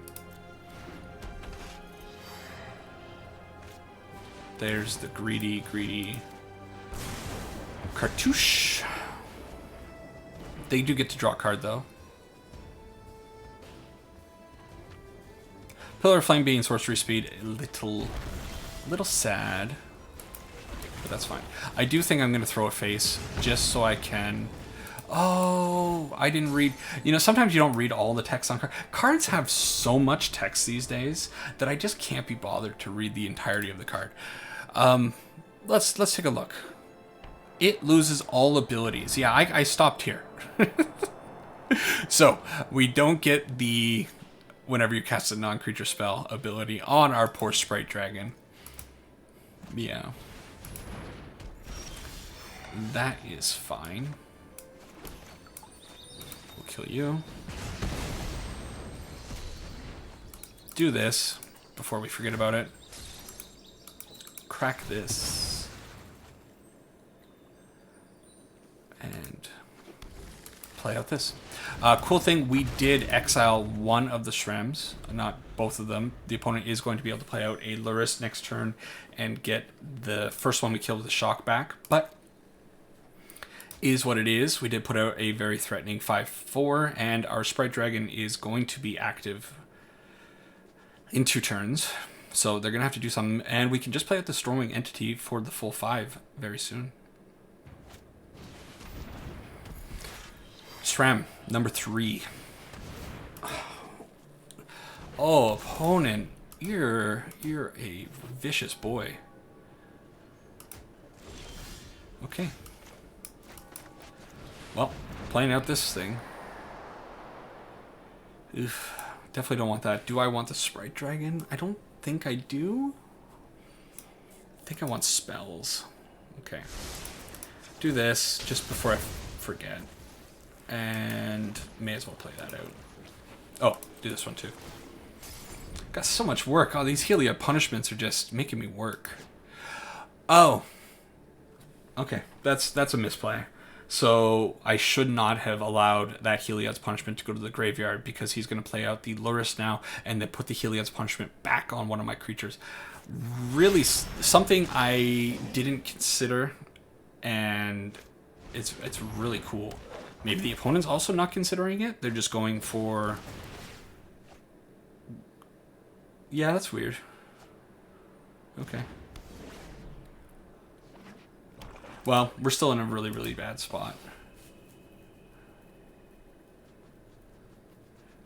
S1: There's the greedy Cartouche. They do get to draw a card, though. Pillar of Flame being sorcery speed, a little sad. But that's fine. I do think I'm going to throw a face, just so I can... Oh, I didn't read... You know, sometimes you don't read all the text on cards. Cards have so much text these days that I just can't be bothered to read the entirety of the card. Let's take a look. It loses all abilities. Yeah, I stopped here. So, we don't get the whenever you cast a non-creature spell ability on our poor Sprite Dragon. Yeah. That is fine. We'll kill you. Do this before we forget about it. Crack this. And play out this. Cool thing, we did exile one of the Shrems, not both of them. The opponent is going to be able to play out a Luris next turn and get the first one we killed with the shock back, but is what it is. We did put out a very threatening 5/4, and our Sprite Dragon is going to be active in 2 turns. So they're going to have to do something, and we can just play out the Stormwing entity for the full 5 very soon. SRAM, number 3. Oh, opponent, you're a vicious boy. Okay. Well, playing out this thing. Oof, definitely don't want that. Do I want the Sprite Dragon? I don't think I do. I think I want spells. Okay. Do this just before I forget. And may as well play that out. Oh, do this one too. Got so much work. Oh, these Heliod punishments are just making me work. Oh. Okay, that's a misplay. So I should not have allowed that Heliod's punishment to go to the graveyard because he's going to play out the Luris now and then put the Heliod's punishment back on one of my creatures. Really something I didn't consider, and it's really cool. Maybe the opponent's also not considering it. They're just going for... Yeah, that's weird. Okay. Well, we're still in a really, really bad spot.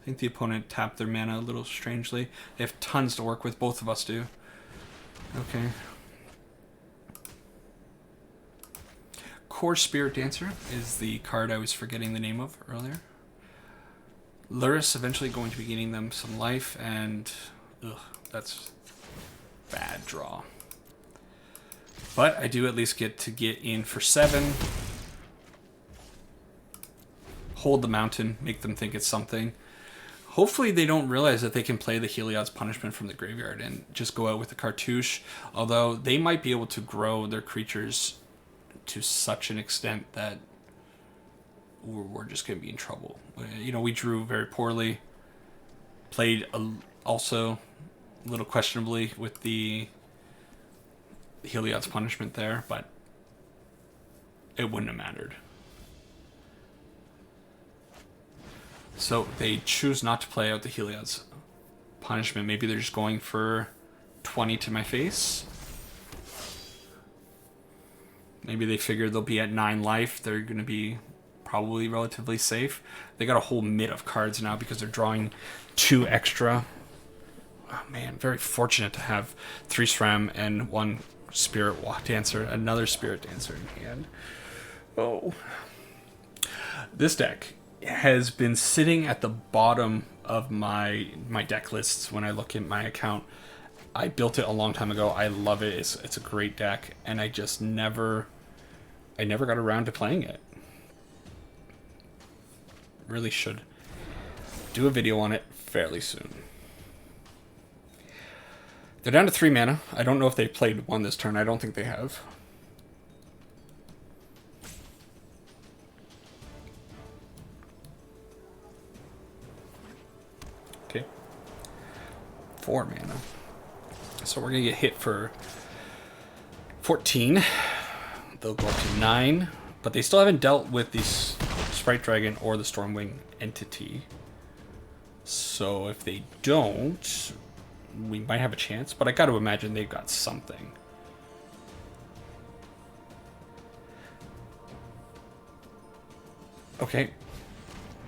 S1: I think the opponent tapped their mana a little strangely. They have tons to work with. Both of us do. Okay. Core Spirit Dancer is the card I was forgetting the name of earlier. Luris eventually going to be gaining them some life, and ugh, that's bad draw. But I do at least get to get in for 7. Hold the mountain, make them think it's something. Hopefully they don't realize that they can play the Heliod's punishment from the graveyard and just go out with the Cartouche, although they might be able to grow their creatures to such an extent that we're just going to be in trouble. You know, we drew very poorly, played also a little questionably with the Heliod's punishment there, but it wouldn't have mattered. So they choose not to play out the Heliod's punishment. Maybe they're just going for 20 to my face. Maybe they figure they'll be at 9 life. They're going to be probably relatively safe. They got a whole mitt of cards now because they're drawing 2 extra. Oh man, very fortunate to have 3 SRAM and 1 Spirit Dancer, another Spirit Dancer in hand. Oh. This deck has been sitting at the bottom of my deck lists when I look at my account. I built it a long time ago. I love it. It's a great deck, and I just never got around to playing it. Really should do a video on it fairly soon. They're down to 3 mana. I don't know if they played 1 this turn. I don't think they have. Okay. 4 mana. So we're going to get hit for 14. They'll go up to 9. But they still haven't dealt with the Sprite Dragon or the Stormwing entity. So if they don't, we might have a chance. But I got to imagine they've got something. Okay.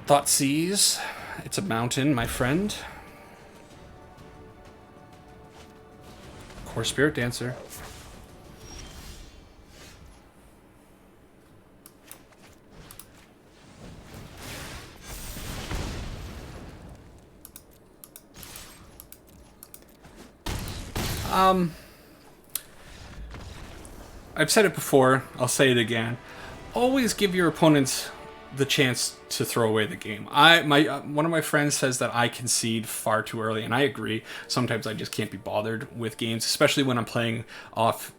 S1: Thoughtseize. It's a mountain, my friend. Core Spirit Dancer. I've said it before, I'll say it again. Always give your opponents the chance to throw away the game. One of my friends says that I concede far too early, and I agree. Sometimes I just can't be bothered with games, especially when I'm playing off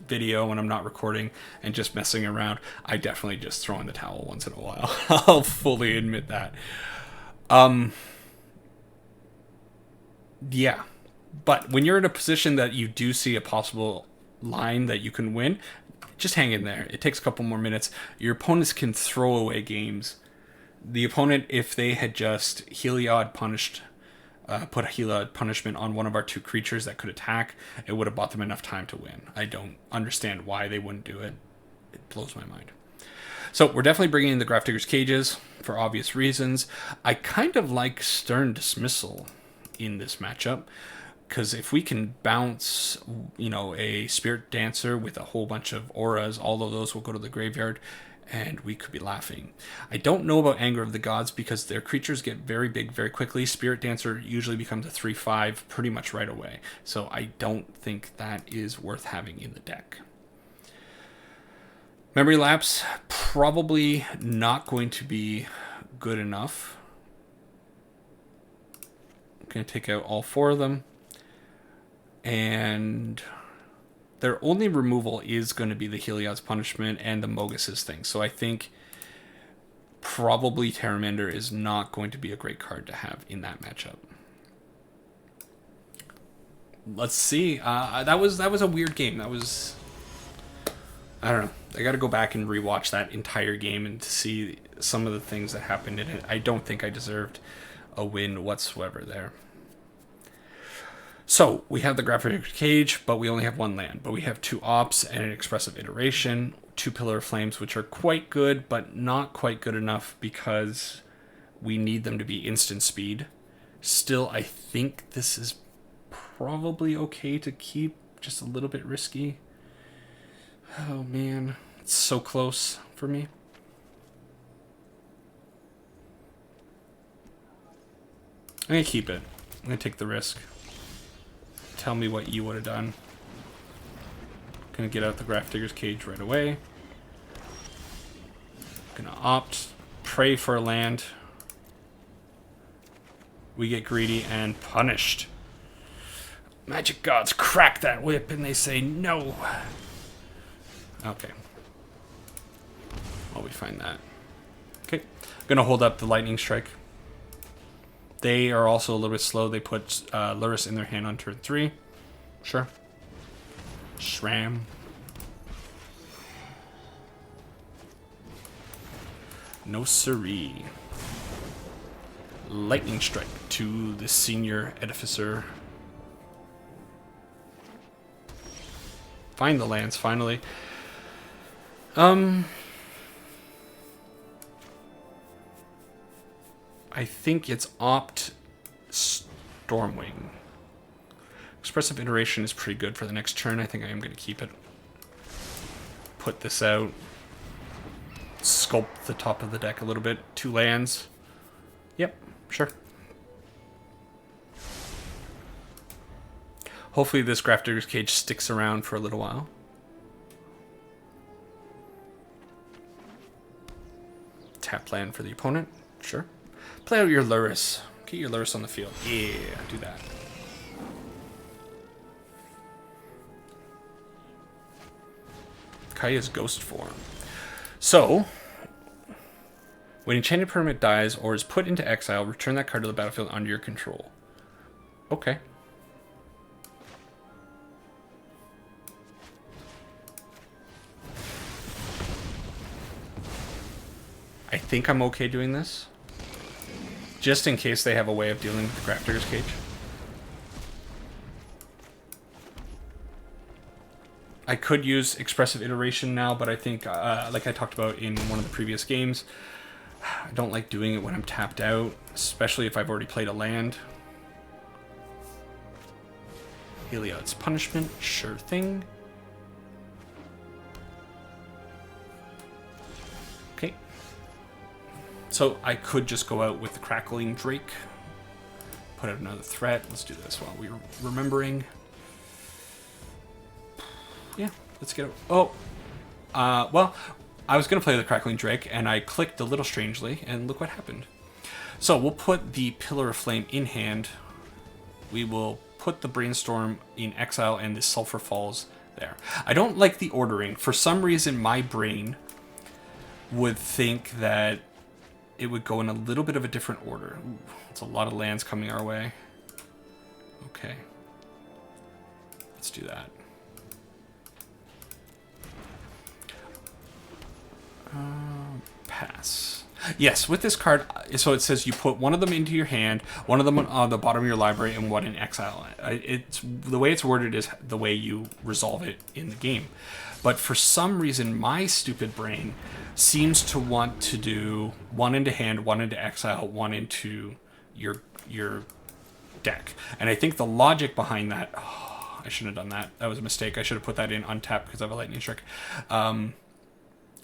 S1: video, when I'm not recording and just messing around. I definitely just throw in the towel once in a while. I'll fully admit that. Yeah. But when you're in a position that you do see a possible line that you can win, just hang in there. It takes a couple more minutes. Your opponents can throw away games. The opponent, if they had just Heliod punished, put a Heliod punishment on one of our 2 creatures that could attack, it would have bought them enough time to win. I don't understand why they wouldn't do it. It blows my mind. So we're definitely bringing in the Grafdigger's Cages for obvious reasons. I kind of like Stern Dismissal in this matchup. Because if we can bounce, a Spirit Dancer with a whole bunch of auras, all of those will go to the graveyard, and we could be laughing. I don't know about Anger of the Gods because their creatures get very big very quickly. Spirit Dancer usually becomes a 3/5 pretty much right away. So I don't think that is worth having in the deck. Memory Lapse, probably not going to be good enough. I'm going to take out all 4 of them. And their only removal is going to be the Heliod's Punishment and the Mogus's thing. So I think probably Terramander is not going to be a great card to have in that matchup. Let's see. That was a weird game. I don't know. I got to go back and rewatch that entire game and to see some of the things that happened in it. I don't think I deserved a win whatsoever there. So, we have the Grafdigger's Cage, but we only have 1 land. But we have 2 Ops and an Expressive Iteration, 2 Pillar of Flames, which are quite good, but not quite good enough because we need them to be instant speed. Still, I think this is probably okay to keep, just a little bit risky. Oh man, it's so close for me. I'm going to keep it. I'm going to take the risk. Tell me what you would have done. Gonna get out the Grafdigger's Cage right away. Gonna opt, pray for a land. We get greedy and punished. Magic gods crack that whip and they say no. Okay. Well, we find that. Okay. Gonna hold up the Lightning Strike. They are also a little bit slow. They put Lurrus in their hand on turn 3. Sure. Shram. No siree. Lightning Strike to the Senior Edificer. Find the lands, finally. I think it's Opt Stormwing. Expressive Iteration is pretty good for the next turn. I think I am going to keep it. Put this out. Sculpt the top of the deck a little bit. 2 lands. Yep, sure. Hopefully this Grafdigger's Cage sticks around for a little while. Tap land for the opponent. Sure. Play out your Luris. Get your Luris on the field. Yeah, do that. Kaya's ghost form. So, when enchanted permanent dies or is put into exile, return that card to the battlefield under your control. Okay. I think I'm okay doing this. Just in case they have a way of dealing with the Grafdigger's Cage. I could use Expressive Iteration now, but I think, like I talked about in one of the previous games, I don't like doing it when I'm tapped out, especially if I've already played a land. Heliod's Punishment, sure thing. Okay. So I could just go out with the Crackling Drake. Put out another threat. Let's do this while we're remembering. Yeah, let's get it. Oh, well, I was going to play the Crackling Drake, and I clicked a little strangely, and look what happened. So we'll put the Pillar of Flame in hand. We will put the Brainstorm in exile, and the Sulphur Falls there. I don't like the ordering. For some reason, my brain would think that it would go in a little bit of a different order. Ooh, it's a lot of lands coming our way. Okay. Let's do that. Pass. Yes, with this card, so it says you put one of them into your hand, one of them on the bottom of your library, and one in exile. It's the way it's worded is the way you resolve it in the game. But for some reason, my stupid brain seems to want to do one into hand, one into exile, one into your deck. And I think the logic behind that... Oh, I shouldn't have done that. That was a mistake. I should have put that in untapped because I have a Lightning Strike.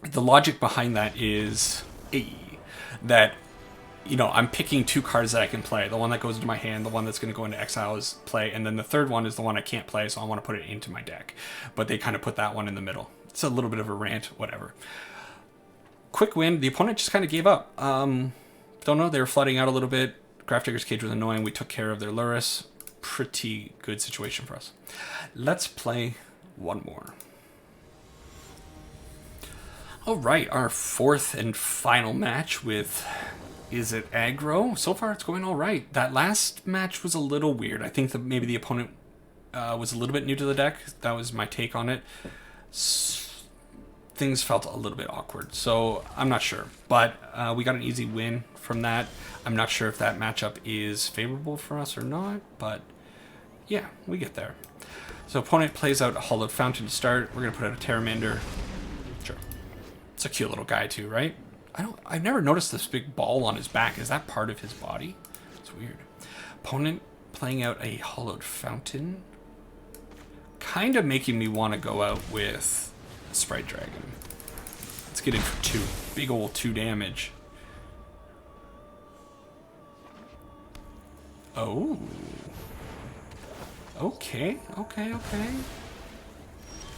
S1: The logic behind that is that, you know, I'm picking two cards that I can play. The one that goes into my hand, the one that's going to go into exile is play, and then the third one is the one I can't play, so I want to put it into my deck. But they kind of put that one in the middle. It's a little bit of a rant, whatever. Quick win. The opponent just kind of gave up. Don't know. They were flooding out a little bit. Grafdigger's Cage was annoying. We took care of their Luris. Pretty good situation for us. Let's play one more. All right, our fourth and final match with Izzet Aggro. So far, it's going all right. That last match was a little weird. I think that maybe the opponent was a little bit new to the deck. That was my take on it. Things felt a little bit awkward, so I'm not sure. But we got an easy win from that. I'm not sure if that matchup is favorable for us or not, but yeah, we get there. So opponent plays out a Hollowed Fountain to start. We're going to put out a Terramander. Sure. It's a cute little guy too, right? I've never noticed this big ball on his back. Is that part of his body? It's weird. Opponent playing out a Hollowed Fountain. Kind of making me want to go out with a Sprite Dragon. Let's get in for 2. Big old 2 damage. Oh. Okay.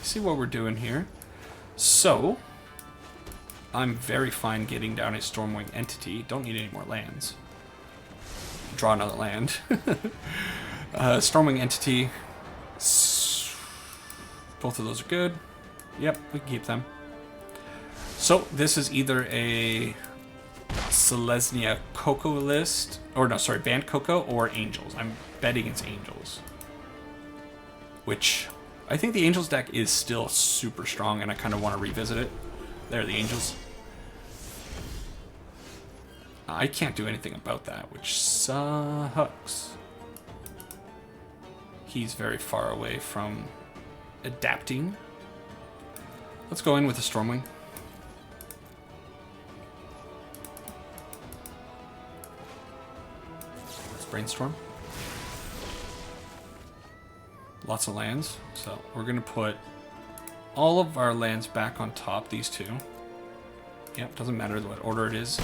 S1: See what we're doing here. So, I'm very fine getting down a Stormwing Entity. Don't need any more lands. Draw another land. Stormwing Entity. Both of those are good. Yep, we can keep them. So, this is either a Selesnya Coco list, or no, sorry, Bant Coco or Angels. I'm betting it's Angels. Which, I think the Angels deck is still super strong, and I kind of want to revisit it. There are the Angels. I can't do anything about that, which sucks. He's very far away from adapting. Let's go in with a Stormwing. Let's brainstorm. Lots of lands. So we're going to put all of our lands back on top, these two. Yep, doesn't matter what order it is.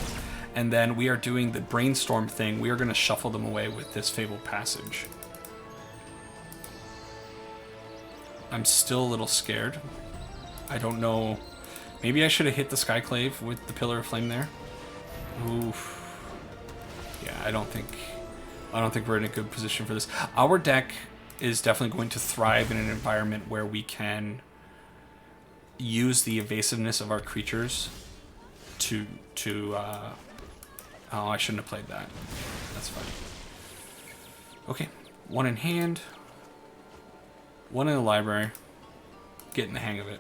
S1: And then we are doing the brainstorm thing. We are going to shuffle them away with this Fabled Passage. I'm still a little scared. I don't know. Maybe I should have hit the Skyclave with the Pillar of Flame there. Oof. Yeah, I don't think we're in a good position for this. Our deck is definitely going to thrive in an environment where we can use the evasiveness of our creatures to oh, I shouldn't have played that. That's fine. Okay, one in hand, one in the library. Getting the hang of it.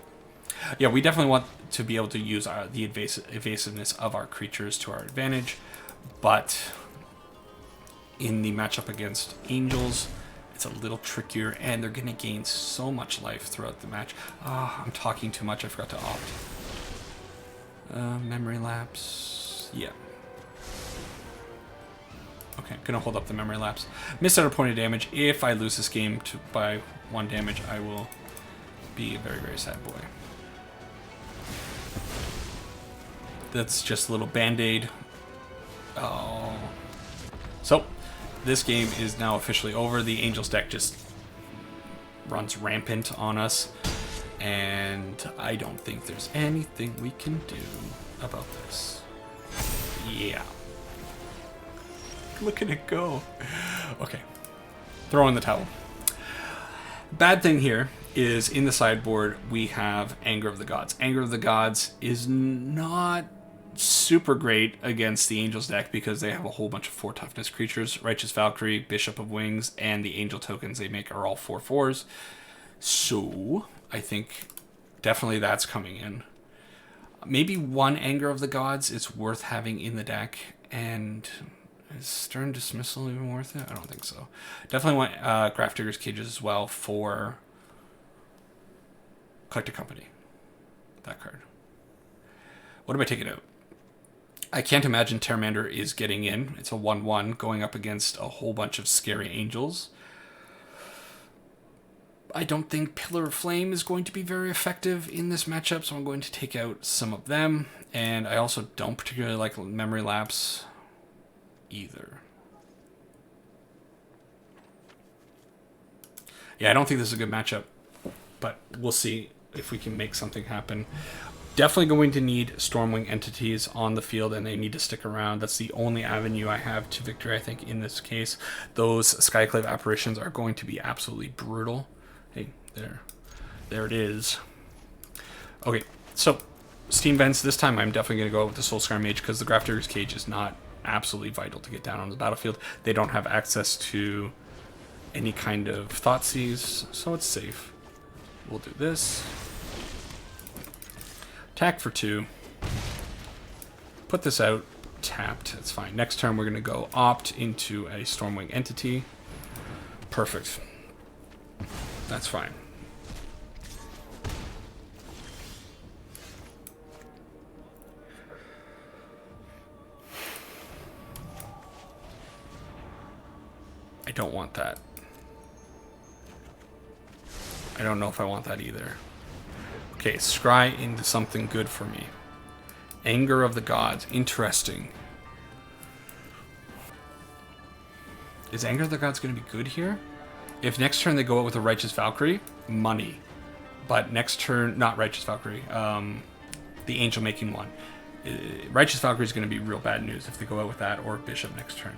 S1: Yeah, we definitely want to be able to use the evasiveness of our creatures to our advantage, but in the matchup against Angels, it's a little trickier, and they're going to gain so much life throughout the match. Ah, I'm talking too much. I forgot to opt. Memory lapse. Yeah. Okay, gonna hold up the memory lapse. Miss out a point of damage. If I lose this game by 1 damage, I will be a very, very sad boy. That's just a little band-aid. Oh. So, this game is now officially over. The Angels deck just runs rampant on us, and I don't think there's anything we can do about this. Yeah. Look at it go. Okay. Throw in the towel. Bad thing here is in the sideboard we have Anger of the Gods. Anger of the Gods is not super great against the Angels deck because they have a whole bunch of 4 toughness creatures. Righteous Valkyrie, Bishop of Wings, and the Angel tokens they make are all 4/4s. So I think definitely that's coming in. Maybe 1 Anger of the Gods is worth having in the deck, and is Stern Dismissal even worth it? I don't think so. Definitely want Grafdigger's Cages as well for Collected Company. That card. What am I taking out? I can't imagine Terramander is getting in. It's a 1/1 going up against a whole bunch of scary Angels. I don't think Pillar of Flame is going to be very effective in this matchup, so I'm going to take out some of them. And I also don't particularly like Memory Lapse either. Yeah, I don't think this is a good matchup, but we'll see if we can make something happen. Definitely going to need Stormwing entities on the field, and they need to stick around. That's the only avenue I have to victory, I think, in this case. Those Skyclave apparitions are going to be absolutely brutal. Hey, there it is. Okay, so Steam Vents. This time I'm definitely going to go with the Soulscar Mage because the Grafdigger's Cage is not absolutely vital to get down on the battlefield. They don't have access to any kind of Thoughtseize, so it's safe. We'll do this. Attack for 2. Put this out. Tapped. That's fine. Next turn we're going to go opt into a Stormwing entity. Perfect. That's fine. I don't want that. I don't know if I want that either. Okay, scry into something good for me. Anger of the Gods. Interesting. Is Anger of the Gods going to be good here? If next turn they go out with a Righteous Valkyrie, money. But next turn, not Righteous Valkyrie, the Angel making 1. Righteous Valkyrie is going to be real bad news if they go out with that, or Bishop next turn.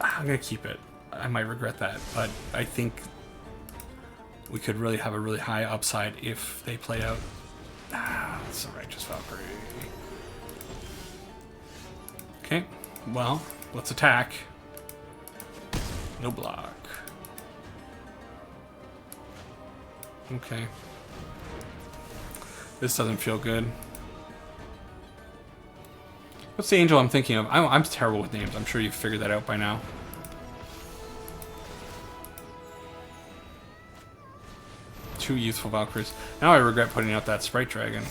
S1: I'm going to keep it. I might regret that, but I think we could really have a really high upside if they play out. It's a Righteous Valkyrie. Okay, well, let's attack. No block. Okay. This doesn't feel good. What's the Angel I'm thinking of? I'm terrible with names. I'm sure you've figured that out by now. Two Youthful Valkyries. Now I regret putting out that Sprite Dragon.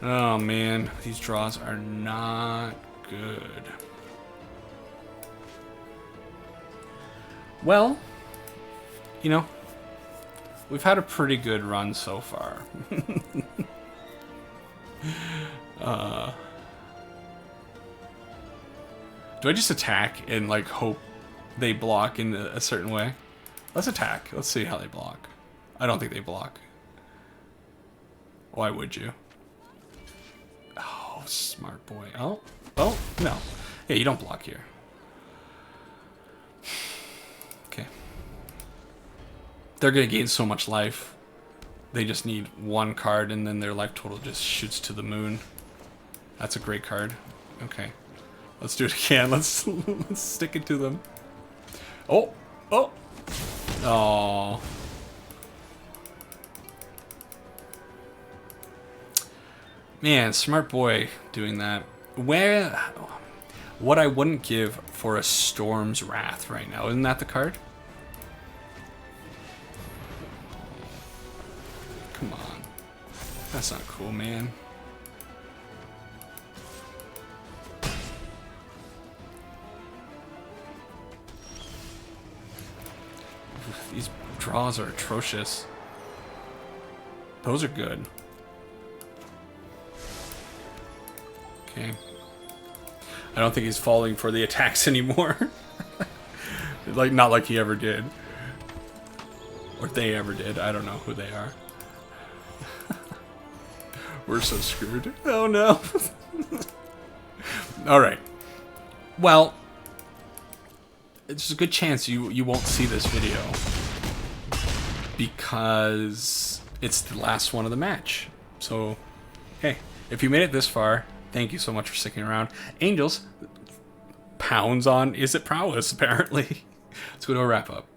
S1: Oh man, these draws are not good. Well, you know, we've had a pretty good run so far. Do I just attack and like hope they block in a certain way? Let's attack. Let's see how they block. I don't think they block. Why would you? Oh, smart boy. Oh, oh, no. Yeah, you don't block here. Okay. They're going to gain so much life. They just need one card, and then their life total just shoots to the moon. That's a great card. Okay. Let's do it again. Let's stick it to them. Oh! Oh! Oh. Man, smart boy doing that. What I wouldn't give for a Storm's Wrath right now. Isn't that the card? Come on. That's not cool, man. These draws are atrocious. Those are good. Okay. I don't think he's falling for the attacks anymore. Like, not like he ever did. Or they ever did. I don't know who they are. We're so screwed. Oh no. Alright. Well, it's a good chance you won't see this video. Because it's the last one of the match. So, hey, if you made it this far, thank you so much for sticking around. Angels pounds on Izzet Prowess, apparently. Let's go to a wrap-up.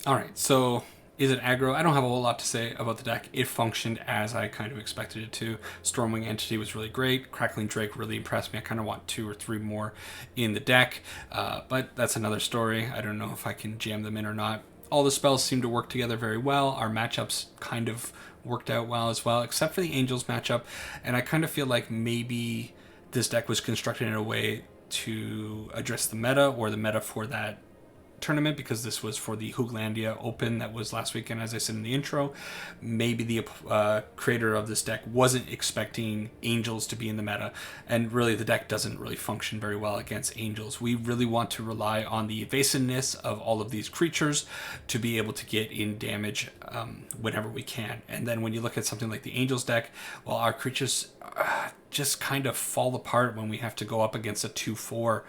S1: Alright, so Izzet Aggro, I don't have a whole lot to say about the deck. It functioned as I kind of expected it to. Stormwing Entity was really great. Crackling Drake really impressed me. I kind of want 2 or 3 more in the deck. But that's another story. I don't know if I can jam them in or not. All the spells seem to work together very well. Our matchups kind of worked out well as well, except for the Angels matchup. And I kind of feel like maybe this deck was constructed in a way to address the meta, or the meta for that tournament, because this was for the Hooglandia Open that was last weekend, as I said in the intro. Maybe the creator of this deck wasn't expecting Angels to be in the meta, and really the deck doesn't really function very well against Angels. We really want to rely on the evasiveness of all of these creatures to be able to get in damage whenever we can. And then when you look at something like the Angels deck, well, our creatures just kind of fall apart when we have to go up against a 2/4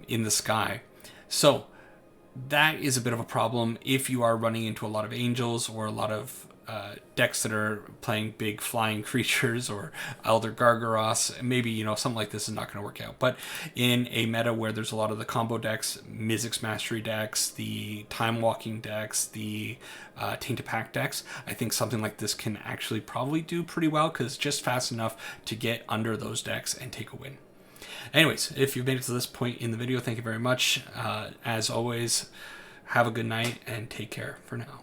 S1: in the sky. So that is a bit of a problem if you are running into a lot of Angels, or a lot of decks that are playing big flying creatures, or Elder Gargaros. Maybe, you know, something like this is not going to work out. But in a meta where there's a lot of the combo decks, Mizzix Mastery decks, the Time Walking decks, the Tainted Pack decks, I think something like this can actually probably do pretty well, because it's just fast enough to get under those decks and take a win. Anyways, if you've made it to this point in the video, thank you very much. As always, have a good night and take care for now.